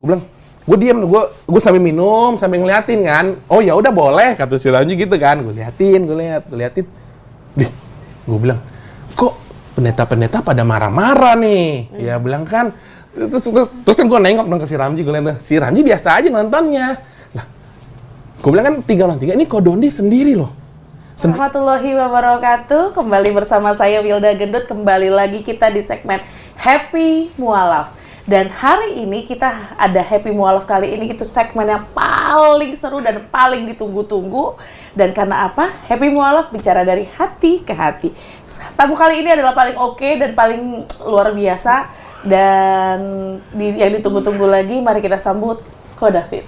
Gue bilang, gue diem, gue sambil minum, sambil ngeliatin kan. Oh ya udah boleh, kata si Ramji gitu kan. Gue liatin. Gue bilang, kok pendeta-pendeta pada marah-marah nih? Ya bilang kan. Terus kan gue nengok dong ke si Ramji, gue liat, si Ramji biasa aja nontonnya. Lah, gue bilang kan 3 lawan 3, ini kok Dondi sendiri loh. Warahmatullahi wabarakatuh. Kembali bersama saya Wilda Gendut. Kembali lagi kita di segmen Happy Mualaf. Dan hari ini kita ada Happy Mualaf kali ini itu segmen yang paling seru dan paling ditunggu-tunggu. Dan karena apa? Happy Mualaf bicara dari hati ke hati. Tamu kali ini adalah paling oke dan paling luar biasa. Dan yang ditunggu-tunggu lagi, mari kita sambut Ko David.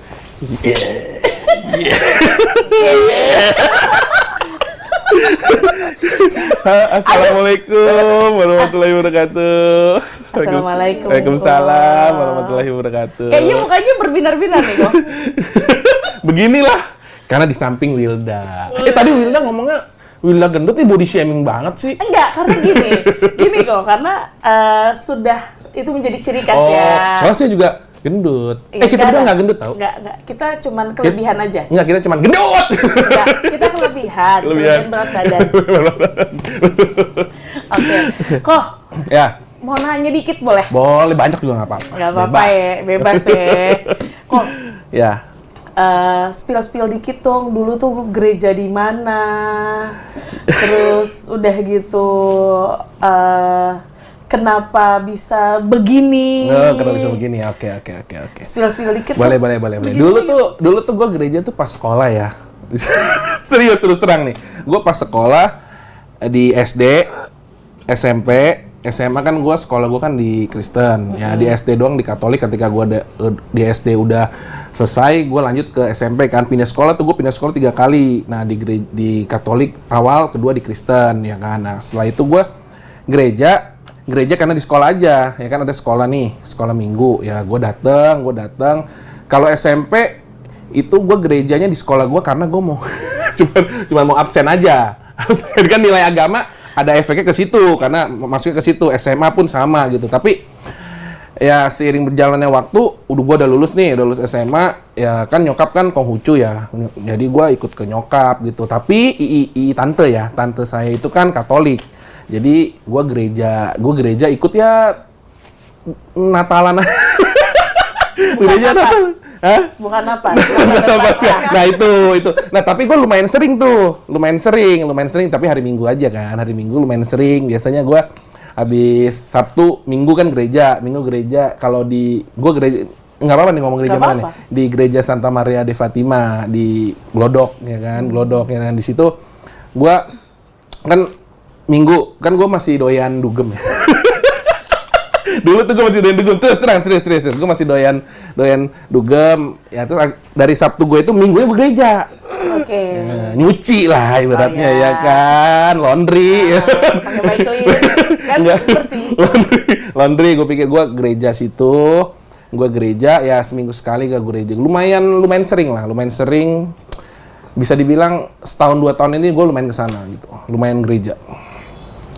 Assalamualaikum warahmatullahi wabarakatuh. Assalamualaikum. Waalaikumsalam warahmatullahi wabarakatuh. Kayaknya mukanya berbinar-binar nih kok. Beginilah, karena di samping Wilda. Tadi Wilda ngomongnya Wilda gendut nih body shaming banget sih. Enggak, karena gini kok, karena sudah itu menjadi ciri khas ya. Soalnya saya juga gendut. Kita berdua nggak gendut tau? Enggak. Kita cuman kelebihan aja. Enggak, kita cuman gendut! Enggak, kita kelebihan berat badan. Oke. Kok? Ya. Mau nanya dikit boleh? Boleh, banyak juga nggak apa-apa. Nggak apa-apa ya, bebas ya. Kok? Ya. Spill dikit dong, dulu tuh gereja di mana? Terus udah gitu, kenapa bisa begini? Kenapa bisa begini? Oke. Spill dikit. Boleh. Dulu tuh gue gereja tuh pas sekolah ya. Serius terus terang nih. Gue pas sekolah di SD, SMP, SMA kan sekolah gue kan di Kristen. Ya di SD doang di Katolik. Ketika gue di SD udah selesai, gue lanjut ke SMP kan. Pindah sekolah 3 kali. Nah di Katolik awal, kedua di Kristen ya kan. Nah setelah itu gue gereja karena di sekolah aja, ya kan ada sekolah nih, sekolah minggu, ya gue dateng. Kalau SMP itu gue gerejanya di sekolah gue karena gue mau cuma mau absen aja. Kan nilai agama ada efeknya ke situ, karena masuknya ke situ. SMA pun sama gitu. Tapi ya seiring berjalannya waktu, gue udah lulus SMA, ya kan nyokap kan Konghucu ya, jadi gue ikut ke nyokap gitu. Tapi tante saya itu kan Katolik. Jadi gue gereja ikut ya Natalan. Bukan apa? Nah itu. Nah tapi gue lumayan sering. Tapi hari Minggu aja kan. Hari Minggu lumayan sering. Biasanya gue habis Sabtu, Minggu kan gereja. Kalau gue gereja nggak apa-apa nih ngomong gereja mana nih. Di gereja Santa Maria de Fatima di Glodok ya kan. Di situ gue kan Minggu, kan gue masih doyan dugem ya. Dulu tuh gue masih doyan dugem, terus terang, serius. Gue masih doyan dugem. Ya terus dari Sabtu gue itu Minggunya gue gereja. Oke. Nyuci lah ibaratnya ya kan, laundry. Pakai bike clean, kan bersih. Laundry, gue pikir gue gereja situ. Gue gereja ya seminggu sekali gue gereja. Lumayan sering. Bisa dibilang setahun 2 tahun ini gue lumayan kesana gitu. Lumayan gereja.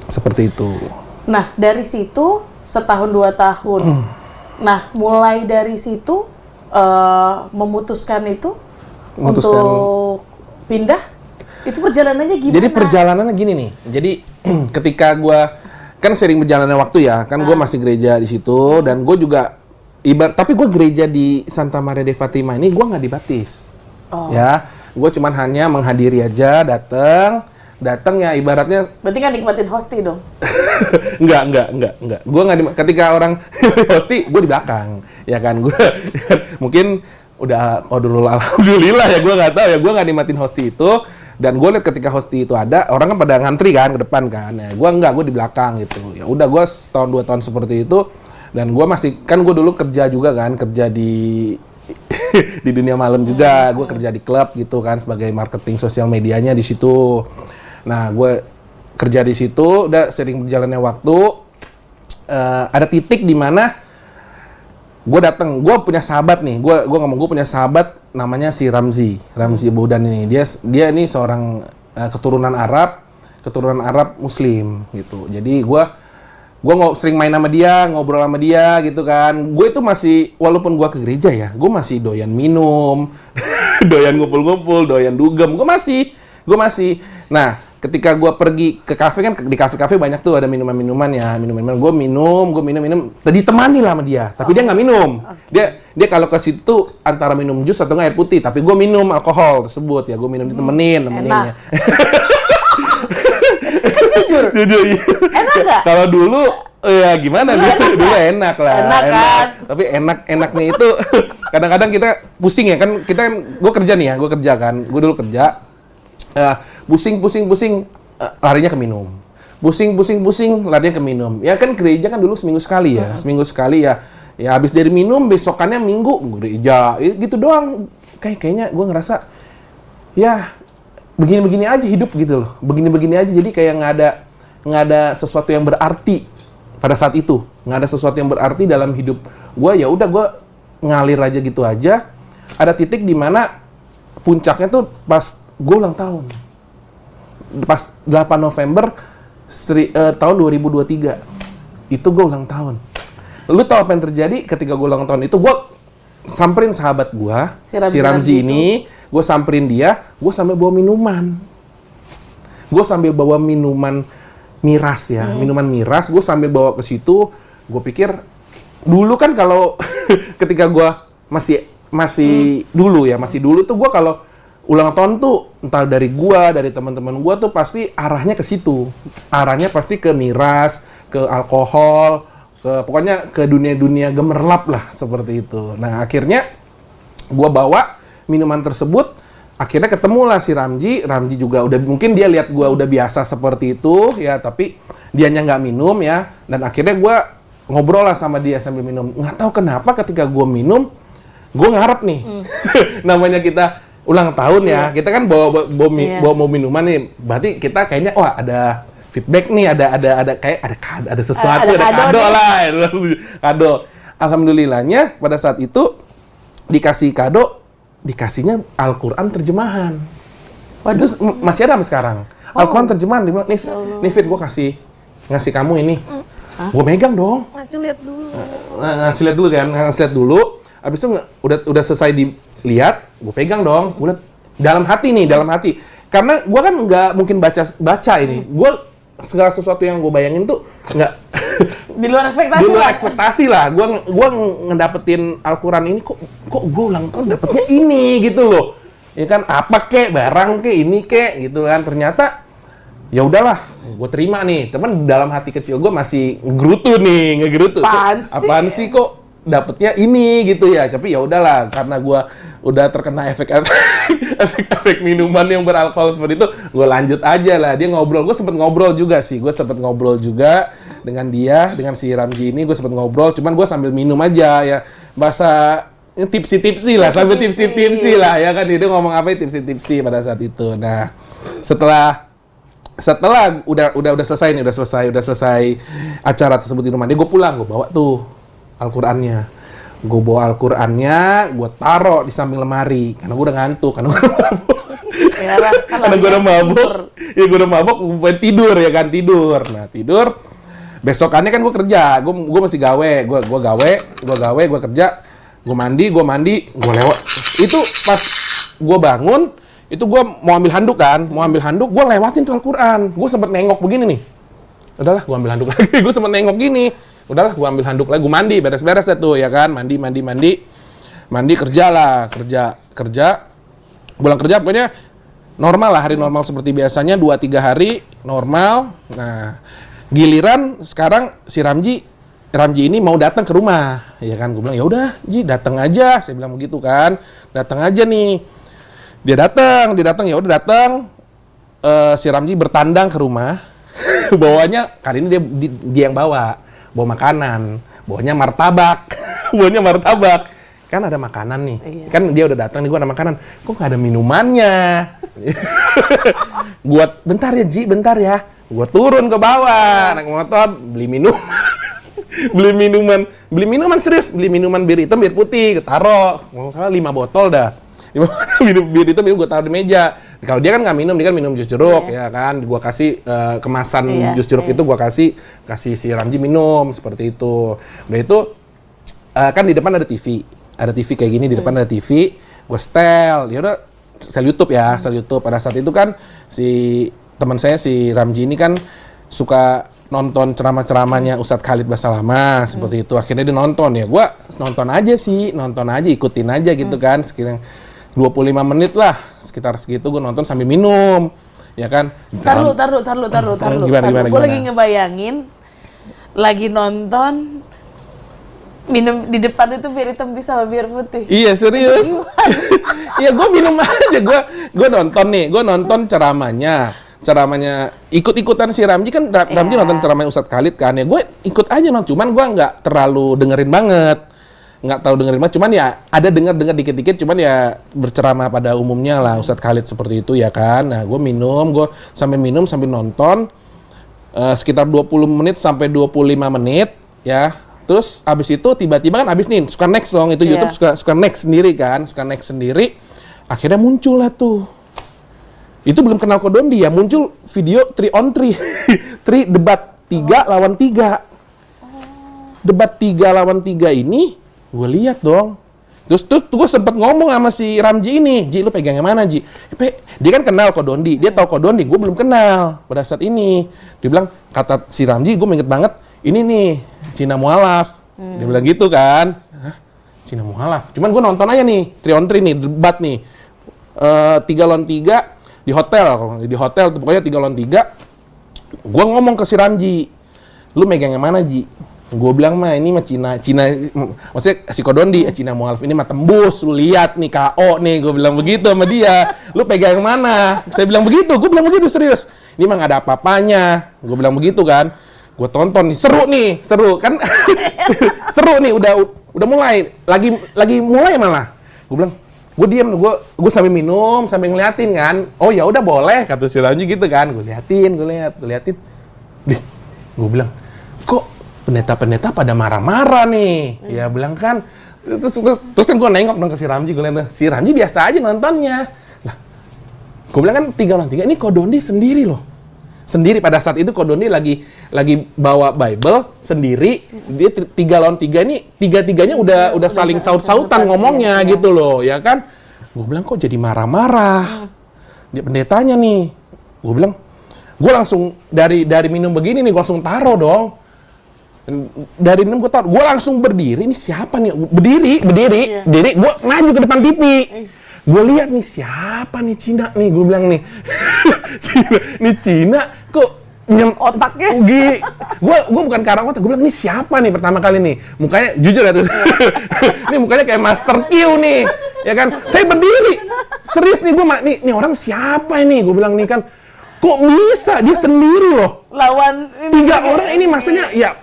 Seperti itu. Nah, dari situ setahun 2 tahun. Nah, mulai dari situ memutuskan untuk pindah. Itu perjalanannya gimana? Jadi perjalanannya gini nih. Jadi ketika gue kan sering berjalannya waktu ya, kan gue masih gereja di situ dan gue juga tapi gue gereja di Santa Maria de Fatima ini gue nggak dibaptis. Ya, gue cuman hanya menghadiri aja, datang ya ibaratnya. Berarti kan nikmatin hosti dong? Enggak. Gue nggak ketika orang hosti, gue di belakang, ya kan. Gue mungkin udah alhamdulillah ya, gue nggak tahu ya, gue nggak nikmatin hosti itu. Dan gue lihat ketika hosti itu ada, orang kan pada ngantri kan ke depan kan. Ya, gue di belakang gitu. Ya udah gue setahun 2 tahun seperti itu. Dan gue masih kan gue dulu kerja juga kan, kerja di dunia malam juga. Gue kerja di klub gitu kan sebagai marketing sosial medianya di situ. Nah, gue kerja di situ, udah sering berjalannya waktu, ada titik di mana gue datang, gue punya sahabat nih, gue punya sahabat namanya si Ramzi Boudan ini, dia ini seorang keturunan Arab Muslim gitu. Jadi gue gue sering main sama dia, ngobrol sama dia gitu kan. Gue itu masih, walaupun gue ke gereja ya, gue masih doyan minum, doyan ngumpul-ngumpul, doyan dugem. Gue masih. Nah, ketika gue pergi ke kafe kan, di kafe-kafe banyak tuh ada minuman-minuman ya, minuman-minuman. Gue minum. Tadi temani lah sama dia, tapi dia nggak minum. Dia kalau ke situ antara minum jus atau nggak air putih, tapi gue minum alkohol tersebut ya, gue minum nemeninnya. Jujur. Iya. Enak nggak? Kalau dulu ya gimana dia? Dulu enak lah. Enak kan? Tapi enaknya itu kadang-kadang kita pusing ya kan, gue kerja nih ya, gue dulu kerja. Pusing, larinya ke minum. Pusing, larinya ke minum. Ya kan gereja kan dulu seminggu sekali ya. Ya habis dari minum, besokannya minggu gereja. Gitu doang. Kayaknya gue ngerasa, ya begini-begini aja hidup gitu loh. Begini-begini aja, jadi kayak nggak ada sesuatu yang berarti pada saat itu. Nggak ada sesuatu yang berarti dalam hidup gue. Ya udah, gue ngalir aja gitu aja. Ada titik di mana puncaknya tuh pas gue ulang tahun. Pas 8 November tahun 2023. Itu gue ulang tahun. Lu tau apa yang terjadi ketika gue ulang tahun itu? Gue samperin sahabat gue, si Ramzi ini. Gue samperin dia, gue sambil bawa minuman. Miras ya, minuman miras. Gue sambil bawa ke situ. Gue pikir, dulu kan kalau ketika gue masih dulu tuh gue kalau ulang tahun tuh entah dari gua, dari teman-teman gua tuh pasti arahnya ke situ. Arahnya pasti ke miras, ke alkohol, pokoknya ke dunia-dunia gemerlap lah seperti itu. Nah, akhirnya gua bawa minuman tersebut, akhirnya ketemulah si Ramji. Ramji juga mungkin dia lihat gua udah biasa seperti itu ya, tapi dianya nggak minum ya. Dan akhirnya gua ngobrol lah sama dia sambil minum. Nggak tahu kenapa ketika gua minum, gua ngarep nih. Namanya kita ulang tahun ya, kita kan bawa minuman nih, berarti kita kayaknya wah ada feedback nih, ada sesuatu, ada kado lah, kado. Alhamdulillahnya pada saat itu dikasih kado, dikasihnya Al-Quran terjemahan. Waduh, masih ada sampai sekarang. Al-Quran terjemahan, dia bilang, nih Fit, gue ngasih kamu ini. Gue megang dong. Ngasih lihat dulu. Abis itu udah selesai dilihat, gue pegang dong. Gue liat dalam hati. Karena gue kan nggak mungkin baca ini. Gue segala sesuatu yang gue bayangin tuh nggak di luar ekspektasi lah. Gue ngedapetin Al-Quran ini kok gue ulang tahun dapetnya ini gitu loh. Ya kan, apa kek, barang kek, ini kek gitu kan. Ternyata ya udahlah, gue terima nih. Temen dalam hati kecil gue masih ngegerutu. Apaan sih kok dapetnya ini gitu ya. Tapi ya udahlah, karena gue udah terkena efek minuman yang beralkohol seperti itu, gue lanjut aja lah. Dia ngobrol, gue sempet ngobrol juga dengan dia, dengan si Ramji ini. Gue sempet ngobrol, cuman gue sambil minum aja ya, bahasa tipsi sambil tipsi lah ya kan. Dia ngomong apa ya, tipsi pada saat itu. Nah, setelah udah selesai acara tersebut di rumah dia, gue pulang, gue bawa tuh Al-Qurannya. Gue bawa Al-Qurannya, gue taruh di samping lemari. Karena gue udah ngantuk, karena gue udah mabuk. Ya gue udah mabuk, gue tidur. Nah, tidur. Besokannya kan gue kerja. Gue masih gawe. Gue kerja. Gue mandi. Gue lewat. Itu pas gue bangun, itu gue mau ambil handuk kan. Gue lewatin tuh Al-Quran. Gue sempet nengok begini nih. Udahlah, gue ambil handuk lagi. Gue sempet nengok gini. Udahlah, gue ambil handuk lagi, gue mandi, beres-beres deh tuh, ya kan, mandi, kerja. Pulang kerja pokoknya normal lah, hari normal seperti biasanya, 2-3 hari normal. Nah, giliran sekarang si Ramji ini mau datang ke rumah, ya kan, gue bilang ya udah, Ji, datang aja, saya bilang begitu kan, datang aja nih. Dia datang, ya udah datang. Si Ramji bertandang ke rumah, bawanya kali ini dia yang bawa makanan, bawanya martabak. Kan ada makanan nih. Iya. Kan dia udah datang nih, gua ada makanan. Kok nggak ada minumannya? Gua bentar ya. Gua turun ke bawah, naik motor, beli minuman serius, beli minuman bir hitam, bir putih, taruh. Kalau 5 botol dah. Bir hitam itu gua taruh di meja. Kalau dia kan nggak minum, dia kan minum jus jeruk, ya kan. Gua kasih kemasan jus jeruk itu gua kasih si Ramji minum seperti itu. Udah itu kan di depan ada TV kayak gini, di depan ada TV. Gua setel, dia udah setel YouTube ya, setel YouTube. Pada saat itu kan si teman saya si Ramji ini kan suka nonton ceramah-ceramahnya Ustadz Khalid Basalamah seperti itu. Akhirnya dia nonton ya. Gua nonton aja, ikutin aja gitu kan. Sekitar 25 menit lah, sekitar segitu gue nonton sambil minum. Ya kan? Taruh. Gimana? Gue lagi ngebayangin lagi nonton minum di depan itu bir hitam sama bir putih. Iya, serius. Iya, gue minum aja. Gue nonton ceramahnya ikut-ikutan si Ramji kan. Ramji nonton ceramahnya Ustadz Khalid kan ya, gue ikut aja nonton, cuman gue nggak terlalu dengerin banget, cuman ya ada denger dikit-dikit, cuman ya berceramah pada umumnya lah Ustadz Khalid seperti itu ya kan. Nah gue minum sambil nonton sekitar 20 menit sampai 25 menit ya. Terus abis itu tiba-tiba kan abis nih suka next dong, itu YouTube suka next sendiri, akhirnya muncul lah tuh. Itu belum kenal Kodondi ya, muncul video 3 on 3. 3 debat 3 lawan 3. Debat 3 lawan 3 ini gue lihat dong. Terus gue sempet ngomong sama si Ramji ini, Ji lu pegang yang mana Ji? Dia kan kenal Kodondi, dia tahu Kodondi, gue belum kenal pada saat ini. Dia bilang, kata si Ramji, gue inget banget, ini nih Cina Mualaf. Dia bilang gitu kan. Hah? Cina Mualaf. Cuman gue nonton aja nih, 3 on 3 nih, debat nih. 3 lawan 3 di hotel tuh pokoknya 3 lawan 3. Gua ngomong ke si Ramji, lu megang yang mana Ji? Gua bilang mah ini mah Cina, maksudnya si Kodondi, Cina Mualaf ini mah tembus, lu lihat nih KO nih, gua bilang begitu sama dia. Lu pegang yang mana? Saya bilang begitu, gua bilang begitu serius. Ini mah nggak ada apa-apanya, gua bilang begitu kan. Gua tonton nih, seru kan? Seru nih, udah mulai, lagi mulai malah. Gua bilang, gue diem, gue sambil minum, sambil ngeliatin kan. Oh ya udah boleh, kata si Ramji gitu kan. Gue liatin. Gue bilang, kok pendeta-pendeta pada marah-marah nih? Ya bilang kan. Terus kan gue nengok dong ke si Ramji, gue liat si Ramji biasa aja nontonnya. Lah, gue bilang kan 3 lawan 3, ini Kodondi sendiri loh. Sendiri pada saat itu Kodondi lagi bawa Bible sendiri. Dia 3 lawan 3 ini, 3-3-nya udah saling saut-sautan ngomongnya gitu loh, ya kan? Gue bilang kok jadi marah-marah. Dia pendetanya nih. Gue bilang, gue langsung dari minum begini nih, gue langsung taruh dong. Dari minum gue taruh, gue langsung berdiri. Ini siapa nih? Berdiri. Gue maju ke depan TV. Gue lihat nih siapa nih Cina nih, gue bilang nih. Cina kok otaknya. Gue bukan karena otak, gue bilang nih siapa nih pertama kali nih. Mukanya jujur ya tuh. Ini mukanya kayak Master Q nih. Ya kan? Saya berdiri. Serius nih gue nih orang siapa ini? Gue bilang nih kan kok bisa dia sendiri loh. Lawan 3 orang ini maksudnya ya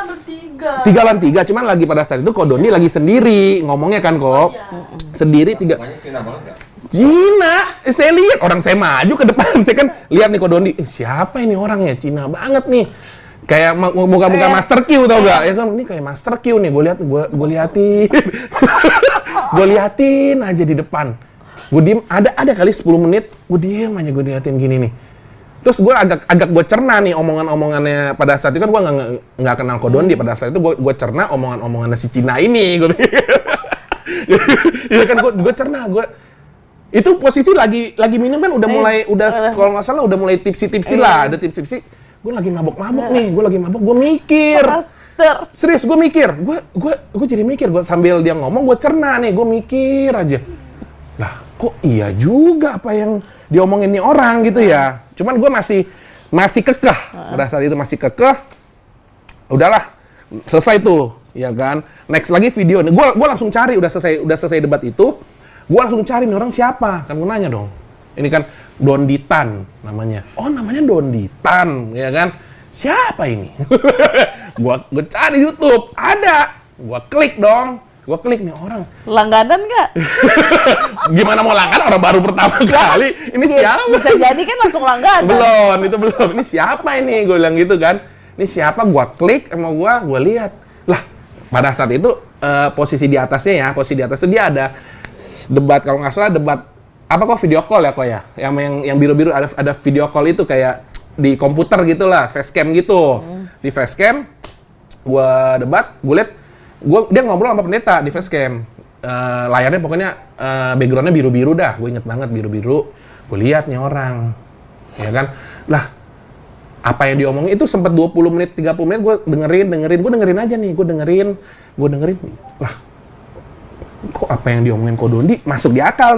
bertiga. 3 lawan 3, cuman lagi pada saat itu Kodondi lagi sendiri ngomongnya kan kok. Sendiri 3. Cina banget nggak? Cina, saya lihat orang saya maju ke depan, saya kan lihat nih Kodondi, siapa ini orangnya Cina banget nih, kayak muka-muka Master Q tau gak? Ya kan, ini kayak Master Q nih, gue liatin, gue liatin aja di depan, gue diem, ada kali 10 menit, gue diem aja gue liatin gini nih, terus gue agak gue cerna nih omongannya pada saat itu kan gue nggak kenal Kodondi, pada saat itu gue cerna omongannya si Cina ini, ya kan gue cerna itu posisi lagi minum kan udah kalau nggak salah udah mulai tipsi lah, ada tipsi gue lagi mabok nih, gue mikir serius, gue mikir gue jadi mikir, gue sambil dia ngomong gue cerna nih, gue mikir aja lah kok iya juga apa yang diomongin nih orang gitu ya, cuman gue masih kekeh pada saat itu, masih kekeh. Udahlah selesai tuh ya kan, next lagi video nih, gue langsung cari, udah selesai debat itu. Gue langsung cari nih orang siapa, kan gue nanya dong. Ini kan Donditan namanya. Oh namanya Donditan, ya kan? Siapa ini? Gue cari YouTube, ada. Gue klik dong. Gue klik nih orang. Langganan nggak? Gimana mau langganan orang baru pertama kali? Ini siapa? Bisa jadi kan langsung langganan. Belum. Ini siapa ini? Gue bilang gitu kan. Ini siapa? Gue klik sama gue lihat. Lah, pada saat itu posisi di atasnya dia ada debat, kalau nggak salah debat apa kok video call ya kok ya? Yang biru-biru ada video call itu kayak di komputer gitu lah, facecam gitu. Di facecam, gue debat, gue liat, dia ngobrol sama pendeta di facecam. Layarnya pokoknya backgroundnya biru-biru dah, gue inget banget biru-biru. Gue liat nih orang, ya kan? Lah, apa yang diomongin itu sempat 20 menit, 30 menit gue dengerin aja nih, gue dengerin. Lah, kok apa yang diomongin Ko Dondi masuk di akal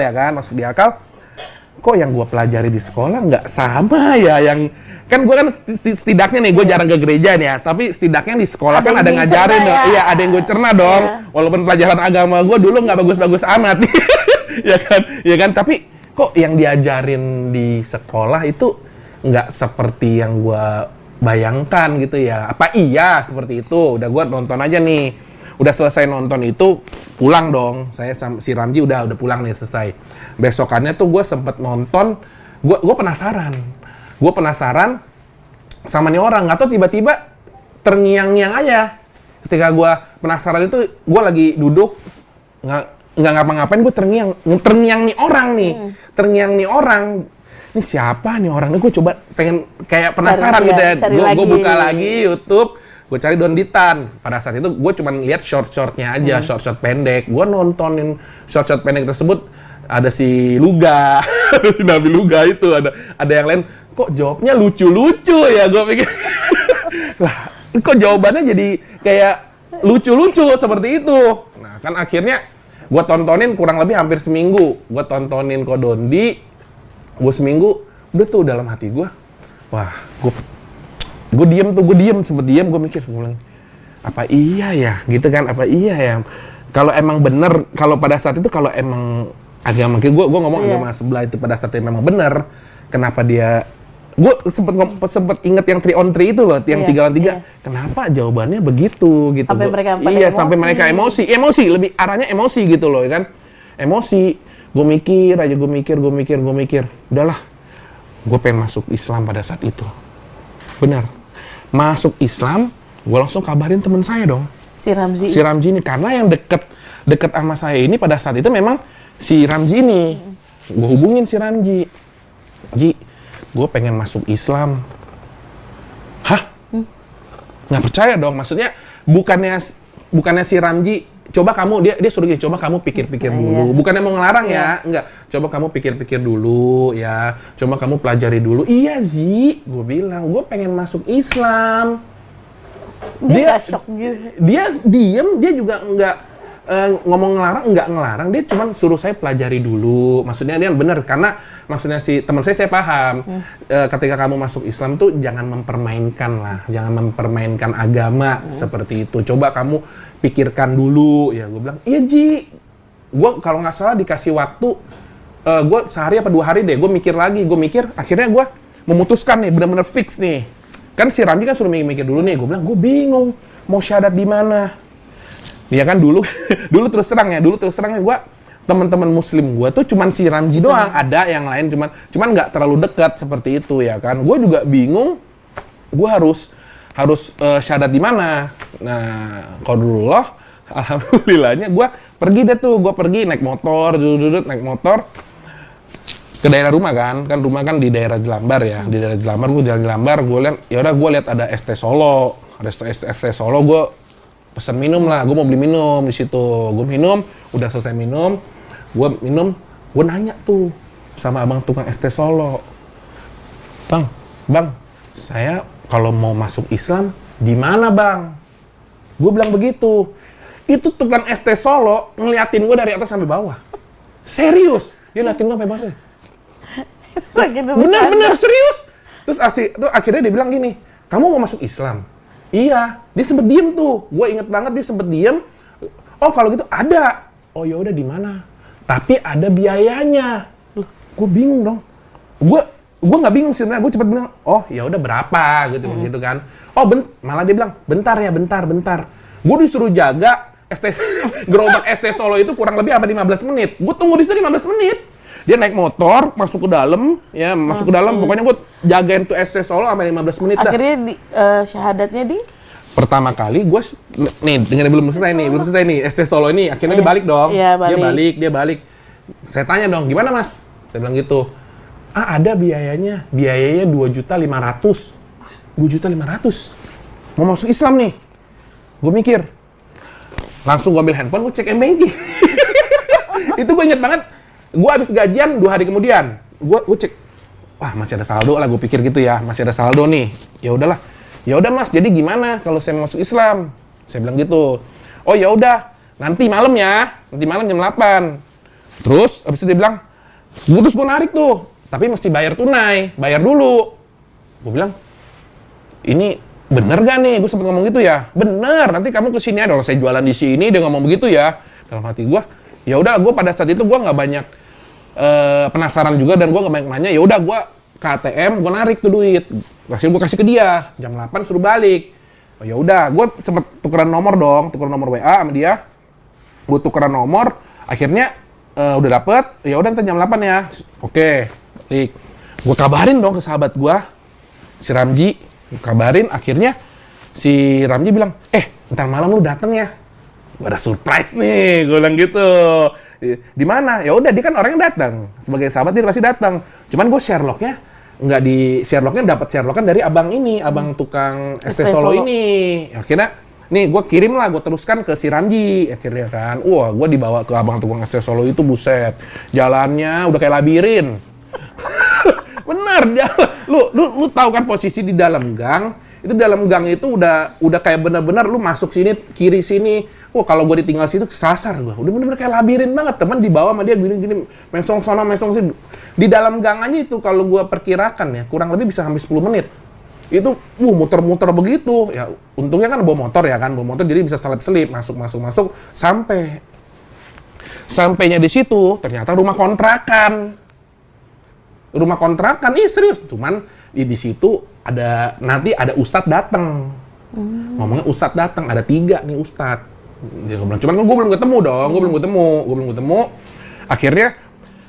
ya kan? Masuk di akal. Kok yang gue pelajari di sekolah nggak sama ya yang kan gue kan setidaknya nih gue jarang ke gereja nih ya, tapi setidaknya di sekolah ada kan ada ngajarin dong, iya ada yang gue cerna dong, walaupun pelajaran agama gue dulu nggak bagus-bagus amat, ya kan, tapi kok yang diajarin di sekolah itu nggak seperti yang gue bayangkan gitu ya, apa iya seperti itu, udah gue nonton aja nih, udah selesai nonton itu pulang dong, saya sama si Ramji udah pulang nih selesai. Besokannya tuh gue sempet nonton, gue penasaran sama nih orang, nggak tahu tiba-tiba terngiang-ngiang aja. Ketika gue penasaran itu, gue lagi duduk nggak ngapa-ngapain, gue terngiang nih orang. Ini siapa nih orang? Gue coba pengen kayak penasaran gitu ya. Gue buka lagi YouTube. Gue cari Donditan. Pada saat itu gue cuma lihat short-shortnya aja, short pendek. Gue nontonin short pendek tersebut, ada si Luga, ada si Nabi Luga itu, ada yang lain. Kok jawabnya lucu-lucu ya? Gue pikir, lah, kok jawabannya jadi kayak lucu-lucu seperti itu. Nah, kan akhirnya gue tontonin kurang lebih hampir seminggu. Gue tontonin Ko Dondi, gue seminggu, udah tuh dalam hati gue, wah, gue sempet diem, gue mikir, apa iya ya, gitu kan, apa iya ya, kalau emang bener, kalau pada saat itu, kalau emang agama, gue ngomong agama sebelah itu pada saat itu memang bener, kenapa dia, gue sempet inget yang 3 on 3 itu loh, yang 3 on 3, kenapa jawabannya begitu, gitu. Sampai mereka sampai mereka emosi, lebih arahnya emosi gitu loh, kan, emosi, gue mikir, udahlah, gue pengen masuk Islam pada saat itu, benar. Masuk Islam, gue langsung kabarin temen saya dong. Si Ramji ini, karena yang deket sama saya ini pada saat itu memang si Ramji ini. Gue hubungin si Ramji. Ji, gue pengen masuk Islam. Hah? Nggak percaya dong, maksudnya bukannya si Ramji, coba kamu, dia suruh gini, coba kamu pikir-pikir dulu. Bukannya mau ngelarang ya, enggak. Coba kamu pikir-pikir dulu ya. Coba kamu pelajari dulu. Iya Zi, gue bilang, gue pengen masuk Islam. Dia shock gitu. Dia diem, dia juga enggak ngomong ngelarang, dia cuma suruh saya pelajari dulu. Maksudnya dia bener, karena maksudnya si teman saya paham. Ketika kamu masuk Islam tuh jangan mempermainkan agama seperti itu. Coba kamu pikirkan dulu. Ya gue bilang, iya Ji. Gue kalau nggak salah dikasih waktu, gue sehari apa 2 hari deh. Gue mikir, akhirnya gue memutuskan nih, benar-benar fix nih. Kan si Ramji kan suruh mikir dulu nih. Gue bilang, gue bingung mau syahadat di mana. Dia kan dulu terus terangnya gue, teman-teman muslim gue tuh cuman si Ramji doang, ada yang lain cuman nggak terlalu dekat seperti itu ya kan. Gue juga bingung, gue harus syahadat di mana. Nah, qadarullah, alhamdulillahnya gue pergi naik motor ke daerah rumah kan rumah kan di daerah Jelambar ya, di daerah Jelambar. Gue jalan Jelambar, gue lihat ada ST Solo, gue pesen minum lah, gue mau beli minum di situ. Gue minum, udah selesai minum, gue nanya tuh sama abang tukang ST Solo, bang, saya kalau mau masuk Islam di mana bang? Gue bilang begitu. Itu tukang ST Solo ngeliatin gue dari atas sampai bawah. Serius, dia ngeliatin gue sampai bawah. Bener serius. Terus akhirnya dia bilang gini, kamu mau masuk Islam? Iya, dia sempet diem tuh. Gue inget banget dia sempet diem. Oh kalau gitu ada. Oh ya udah di mana? Tapi ada biayanya. Gue bingung dong. Gue nggak bingung sebenarnya. Gue cepet bilang, oh ya udah berapa gitu kan. Oh malah dia bilang, bentar. Gue disuruh jaga gerobak ST Solo itu kurang lebih apa 15 menit. Gue tunggu di situ 15 menit. Dia naik motor, masuk ke dalam, pokoknya gue jagain tuh ST Solo sampai 15 menit dah. Akhirnya syahadatnya di? Pertama kali gue, nih dengerin belum selesai nih, ST Solo ini, akhirnya dia balik dong. Iya, Dia balik. Saya tanya dong, gimana mas? Saya bilang gitu. Ada biayanya 2.500.000. 2.500.000. Mau masuk Islam nih. Gue mikir. Langsung gue ambil handphone, gue cek M-Banking. Itu gue inget banget. Gue habis gajian 2 hari kemudian. Gue cek, wah masih ada saldo lah, gue pikir gitu ya. Masih ada saldo nih. Ya udahlah. Ya udah mas, jadi gimana kalau saya mau masuk Islam? Saya bilang gitu. Oh ya udah, nanti malam ya. Nanti malam jam 8. Terus abis itu dia bilang, terus gue narik tuh, tapi mesti bayar tunai, bayar dulu. Gue bilang, ini bener gak nih? Gue sempet ngomong gitu ya. Bener, nanti kamu kesini aja. Kalau saya jualan di sini, dia ngomong begitu ya. Dalam hati gue, ya udah, gue pada saat itu gue nggak banyak penasaran juga dan gue nggak banyak nanya. Ya udah, gue ke ATM, gue narik tuh duit. Gue kasih ke dia. Jam 8 suruh balik. Oh, ya udah, gue sempet tukeran nomor dong, tukeran nomor WA sama dia. Gue tukeran nomor, akhirnya udah dapet, ya udah ntar jam 8 ya. Oke, balik. Gue kabarin dong ke sahabat gue, si Ramji. Gue kabarin, akhirnya si Ramji bilang, ntar malam lu dateng ya. Gue ada surprise nih, gue bilang gitu. Di mana? Ya udah, dia kan orangnya datang. Sebagai sahabat dia pasti datang. Cuman gue Sherlocknya nggak di Sherlocknya, dapat Sherlockan dari abang ini, abang tukang ST Solo ini. Akhirnya nih, gue kirim lah, gue teruskan ke si Ramji, akhirnya kan. Wah, gue dibawa ke abang tukang ST Solo itu, buset. Jalannya udah kayak labirin. Bener, lu tahu kan posisi di dalam gang. Itu dalam gang itu udah kayak bener-bener lu masuk sini, kiri sini. Wah, kalau gue ditinggal situ, sasar gue. Udah bener-bener kayak labirin banget. Teman dibawa sama dia gini-gini, mesong sana, mesong sini. Di dalam gang aja itu, kalau gue perkirakan ya, kurang lebih bisa hampir 10 menit. Itu muter-muter begitu ya, untungnya kan bawa motor ya kan, bawa motor jadi bisa selip-selip masuk sampainya di situ ternyata rumah kontrakan, serius, cuman di situ nanti ada ustadz datang. Ngomongnya ustadz datang, ada 3 nih ustadz. Cuman kan gue belum ketemu dong, gue belum ketemu. Akhirnya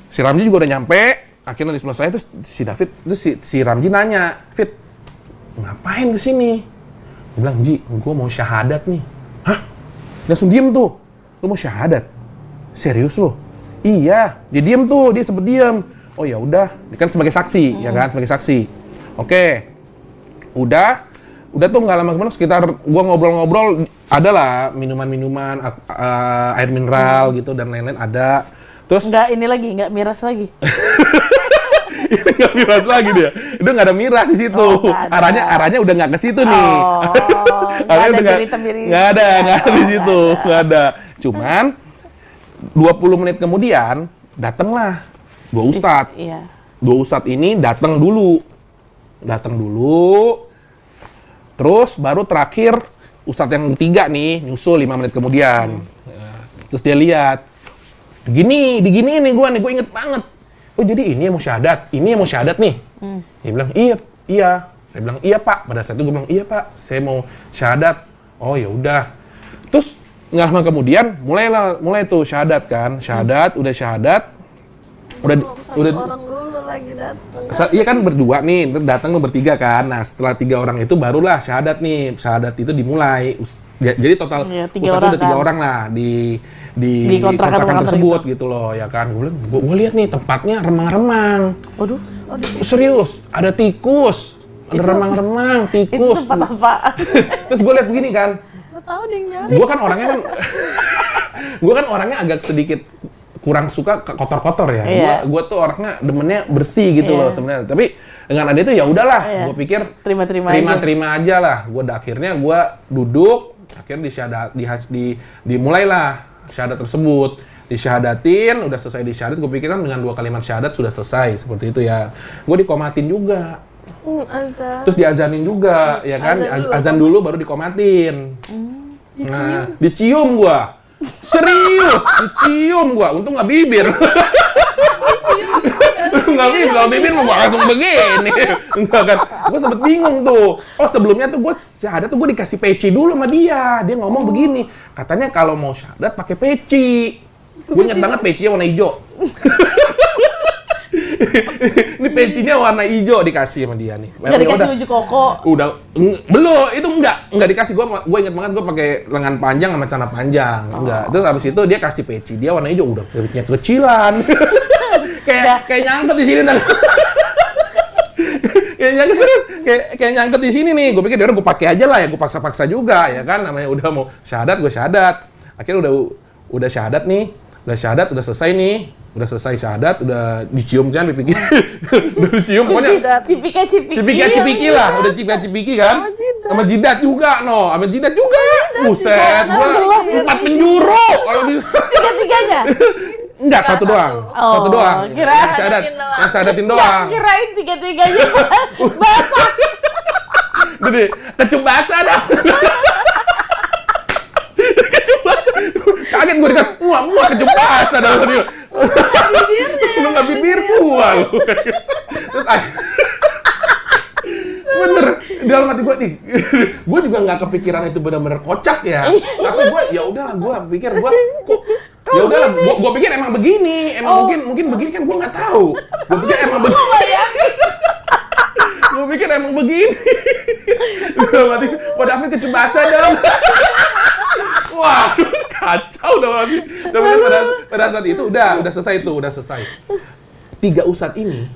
si Ramji juga udah nyampe, akhirnya di sebelah saya tuh si David, terus si Ramji nanya, Fit, ngapain kesini? Gue bilang, Ji, gue mau syahadat nih. Hah? Langsung diem tuh. Lu mau syahadat? Serius lu? Iya. Dia diem tuh, dia sempet diem. Oh ya udah, dia kan sebagai saksi, ya kan, sebagai saksi. Oke. Udah tuh nggak lama kemudian sekitar gue ngobrol-ngobrol, adalah minuman-minuman, air mineral gitu dan lain-lain ada. Terus nggak miras lagi. Ini nggak miras lagi dia. Udah nggak ada miras di situ. Arahnya udah nggak ke situ nih. Nggak ada di situ. Nggak ada. Cuman 20 menit kemudian datanglah 2 ustadz. Iya. 2 ustadz ini datang dulu. Terus baru terakhir ustadz yang ketiga nih nyusul 5 menit kemudian. Terus dia lihat. Digini nih gue inget banget. Oh jadi ini yang mau syahadat nih. Dia bilang iya. Saya bilang iya pak. Pada saat itu gue bilang iya pak, saya mau syahadat. Oh ya udah. Terus nggak lama kemudian mulai tuh syahadat kan, udah syahadat. Udah orang dulu lagi datang. Iya kan berdua nih, datang lu bertiga kan. Nah setelah 3 orang itu barulah syahadat nih. Syahadat itu dimulai. Jadi total ustadz udah 3 orang lah di kontrakan tersebut gitu loh ya kan. Gue lihat nih tempatnya remang-remang. Waduh. Serius, ada tikus. Ada remang-remang, tikus. Itu tempat apa? Terus gue lihat begini kan. Gak tahu dia yang nyari. Gue kan orangnya agak sedikit kurang suka kotor-kotor ya. Iya. Gue tuh orangnya demennya bersih gitu loh sebenarnya. Tapi dengan ada itu ya udahlah. Iya. Gue pikir terima aja lah. Akhirnya gue duduk. Akhirnya dimulailah syahadat tersebut. Disyahadatin, udah selesai disyahadat. Gue pikir kan dengan 2 kalimat syahadat sudah selesai seperti itu ya. Gue dikomatin juga. Azan. Terus diazanin juga, ya kan? Azan dulu baru dikomatin. Nah, dicium gua. Serius, dicium gua. Untung nggak bibir. Nggak bibir, kalau bibir mau gua langsung begini. Enggak kan? Gua sempet bingung tuh. Oh sebelumnya tuh gua syahadat tuh gua dikasih peci dulu sama dia. Dia ngomong begini, katanya kalau mau syahadat pakai peci. Gua inget banget pecinya warna hijau. Ini pecinya warna hijau dikasih sama dia nih. Nggak Ya dikasih udah. baju koko. Udah belum, itu enggak dikasih. Gue inget banget gue pakai lengan panjang sama celana panjang. Enggak. Terus habis itu dia kasih peci, dia warna hijau, udah kulitnya kecilan. kayak nyangkut di sini dah. Kayak nyangkut serius, kayak nyangkut di sini nih. Gue pikir dia gue pakai aja lah ya, gue paksa-paksa juga ya kan, namanya udah mau syahadat, gue syahadat. Akhirnya udah syahadat nih, udah selesai nih. Udah selesai syahadat, udah dicium kan pipi. Udah dicium pokoknya. Cipika-cipiki lah, udah cipika-cipiki kan. Sama jidat juga, no. Sama jidat juga. Buset, gua 4 penjuru kalau bisa. Tiga-tiganya? Enggak, satu doang. Satu doang. Kirain Yang syahadatin doang. Kirain tiga-tiganya basah. Gede, kecup basah dah. Kecup basah. Kaget gue dikata, muah kecup basah dah tadi. Lu nggak bibir gua lu. Terus bener, dalam hati gue nih, gue juga nggak kepikiran itu benar-benar kocak ya. Tapi gue ya udahlah, gue pikir gue kok ya udahlah, gue pikir emang begini, emang mungkin begini kan gue nggak tahu. Gue pikir emang begini. Gue pikir emang begini. Dalam hati, Pak David kecup basah dong. Wah, kacau dalam hati. Tapi pada saat itu udah selesai. 3 ustadz ini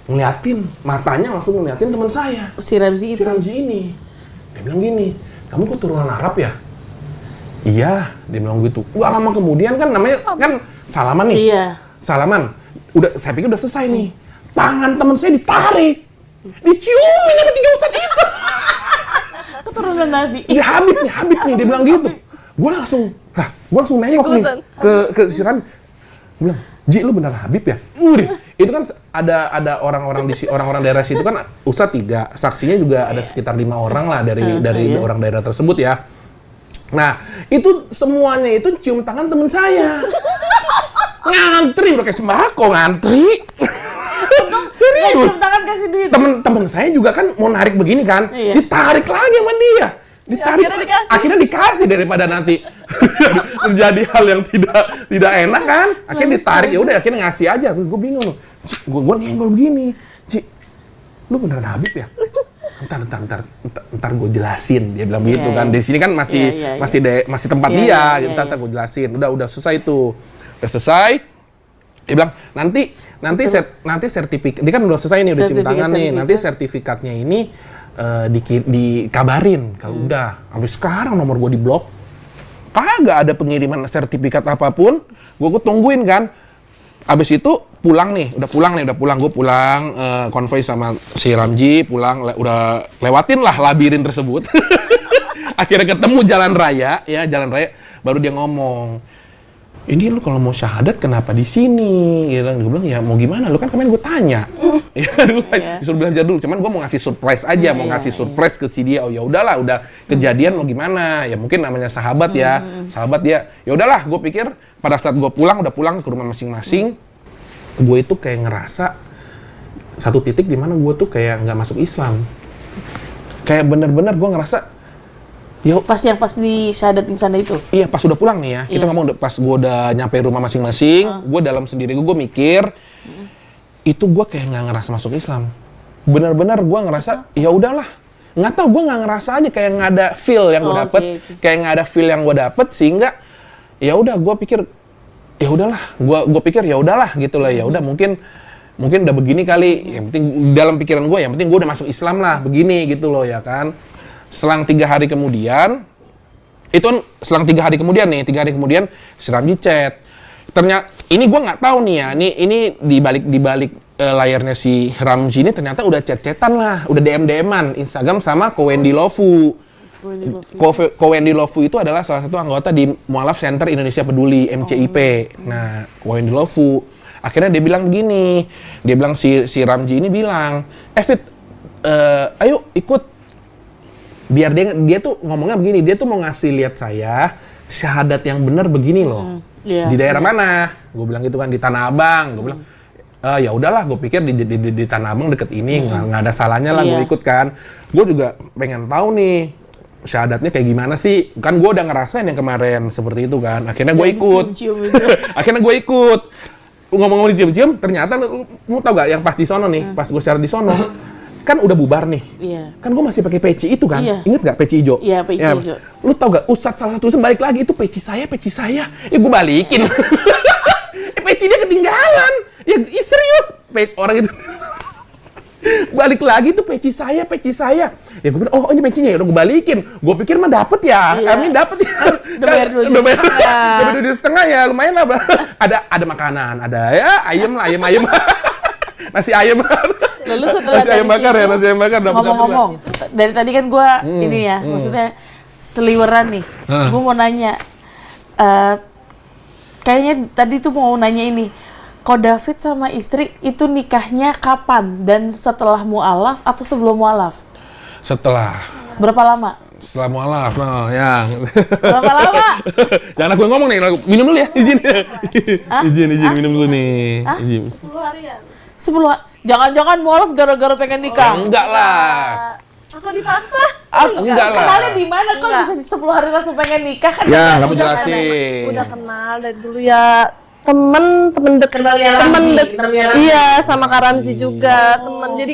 ngeliatin, matanya langsung ngeliatin teman saya. Si Ramzi ini. Dia bilang gini, kamu kok turunan Arab ya? Iya, dia bilang gitu. Gak lama kemudian kan namanya kan salaman nih. Iya. Salaman. Saya pikir udah selesai nih. Tangan teman saya ditarik. Diciumin sama 3 ustadz itu. Keturunan Nabi. Dia Habib nih, dia bilang gitu. Gue langsung nengok nih ke si Rami. Gue bilang, Ji, lu benar Habib ya? Itu kan ada orang-orang daerah situ kan ustadz 3, saksinya juga ada sekitar 5 orang lah dari orang daerah tersebut ya. Nah, itu semuanya itu cium tangan temen saya. Ngantri, udah kayak sembako ngantri. Serius. Cium tangan kasih duit. Temen saya juga kan mau narik begini kan, ditarik lagi sama dia. Akhirnya dikasih daripada nanti terjadi hal yang tidak enak kan. Akhirnya ditarik, ya udah akhirnya ngasih aja. Terus gue bingung loh. Gue nyenggol begini. Ci, lu beneran Habib ya? Ntar gue jelasin. Dia bilang begitu kan. Di sini kan masih tempat dia. Ntar gue jelasin. Udah selesai itu. Udah selesai. Dia bilang nanti sertifikat. Dia kan udah selesai nih, udah cium tangan nih. Nanti sertifikatnya ini dikabarin kalau udah. Sampai sekarang nomor gue diblok. Kagak ada pengiriman sertifikat apapun. Gue tungguin kan. Abis itu pulang. Gue pulang konvoy sama si Ramji, udah lewatin lah labirin tersebut. Akhirnya ketemu jalan raya, baru dia ngomong, ini lu kalau mau syahadat kenapa di sini? Gue bilang ya mau gimana? Lu kan kemarin gue tanya. Disuruh belajar dulu. Cuman gue mau ngasih surprise aja, surprise ke si dia. Oh ya udahlah, udah kejadian mau gimana? Ya mungkin namanya sahabat ya. Sahabat dia. Ya udahlah, gue pikir pada saat gue pulang ke rumah masing-masing, gue itu kayak ngerasa satu titik di mana gue tuh kayak nggak masuk Islam. Kayak bener-bener gue ngerasa Pas di syahadatin sana itu? Iya, pas udah pulang nih ya. Kita ngomong pas gue udah nyampe rumah masing-masing, gue dalam sendiri gue mikir, itu gue kayak nggak ngerasa masuk Islam. Benar-benar gue ngerasa, ya udahlah. Nggak tahu, gue nggak ngerasa aja kayak nggak ada feel yang gue dapet, kayak nggak ada feel yang gue dapet, sehingga ya udah gue pikir, ya udahlah. Gue pikir ya udahlah gitu lah. Ya udah mungkin udah begini kali. Yang penting dalam pikiran gue, yang penting gue udah masuk Islam lah, begini gitu loh ya kan. Selang 3 hari kemudian, selang 3 hari kemudian si Ramji chat. Ternyata ini gue nggak tahu nih ya, ini di balik layarnya si Ramji ini ternyata udah chat-chatan lah, udah DM-an Instagram sama Ko Wendy Lofu. Ko Wendy Lofu itu adalah salah satu anggota di Mualaf Center Indonesia Peduli MCIP. Nah, Ko Wendy Lofu akhirnya dia bilang begini, si Ramji ini bilang, Fit, ayo ikut. Biar dia tuh ngomongnya begini, dia tuh mau ngasih lihat saya syahadat yang benar begini loh. Di daerah mana? Gue bilang gitu kan, di Tanah Abang. Gue bilang, ya udahlah, gue pikir di Tanah Abang deket ini nggak ada salahnya lah gue ikut kan. Gue juga pengen tahu nih syahadatnya kayak gimana sih. Kan gue udah ngerasain yang kemarin seperti itu kan. Akhirnya gue ikut. Akhirnya gue ikut. ngomong-ngomong dicium-cium, ternyata lu tau gak yang pas di sono nih, pas gue share di sono, kan udah bubar nih. Iya. Kan gue masih pakai peci itu kan, Iya. inget gak peci hijau? Iya, peci hijau. Lu tau gak, Ustadz salah satu balik lagi, itu peci saya, gue balikin. Peci dia ketinggalan. Ya serius, orang itu balik lagi tuh peci saya. Ya gue bilang, oh ini pecinya ya udah gue balikin. Gue pikir mah dapet ya, Iya. kami dapet ya. Udah bayar 2,5 juta. Udah bayar 2,5 ya, lumayan lah. Ada makanan, ada ya ayam. Nasi ayam. Lalu setelah Nasi ayam bakar ya, nasi ayam bakar. Dapet ngomong-ngomong, dari tadi kan gue ini ya, maksudnya seliweran nih. Gue mau nanya, kayaknya tadi tuh mau nanya ini, Ko David sama istri itu nikahnya kapan dan setelah mualaf atau sebelum mualaf? Setelah Berapa lama? mualaf, no, ya. Berapa lama? Jangan aku yang ngomong nih, minum dulu ya, izin. Izin, minum dulu nih. Izin. 10 harian. 10. Jangan-jangan mualaf gara-gara pengen nikah. Enggak lah. Aku dipaksa. Enggak lah. Kenalnya di mana kok Enggak. bisa 10 hari langsung pengen nikah kan? Ya, kamu Udah jelasin. Udah kenal dari dulu ya. Temen deket. Kenalnya Temen Ramzi, deket. kenalnya Ramzi. Iya, sama Kak Ramzi juga. Temen. Jadi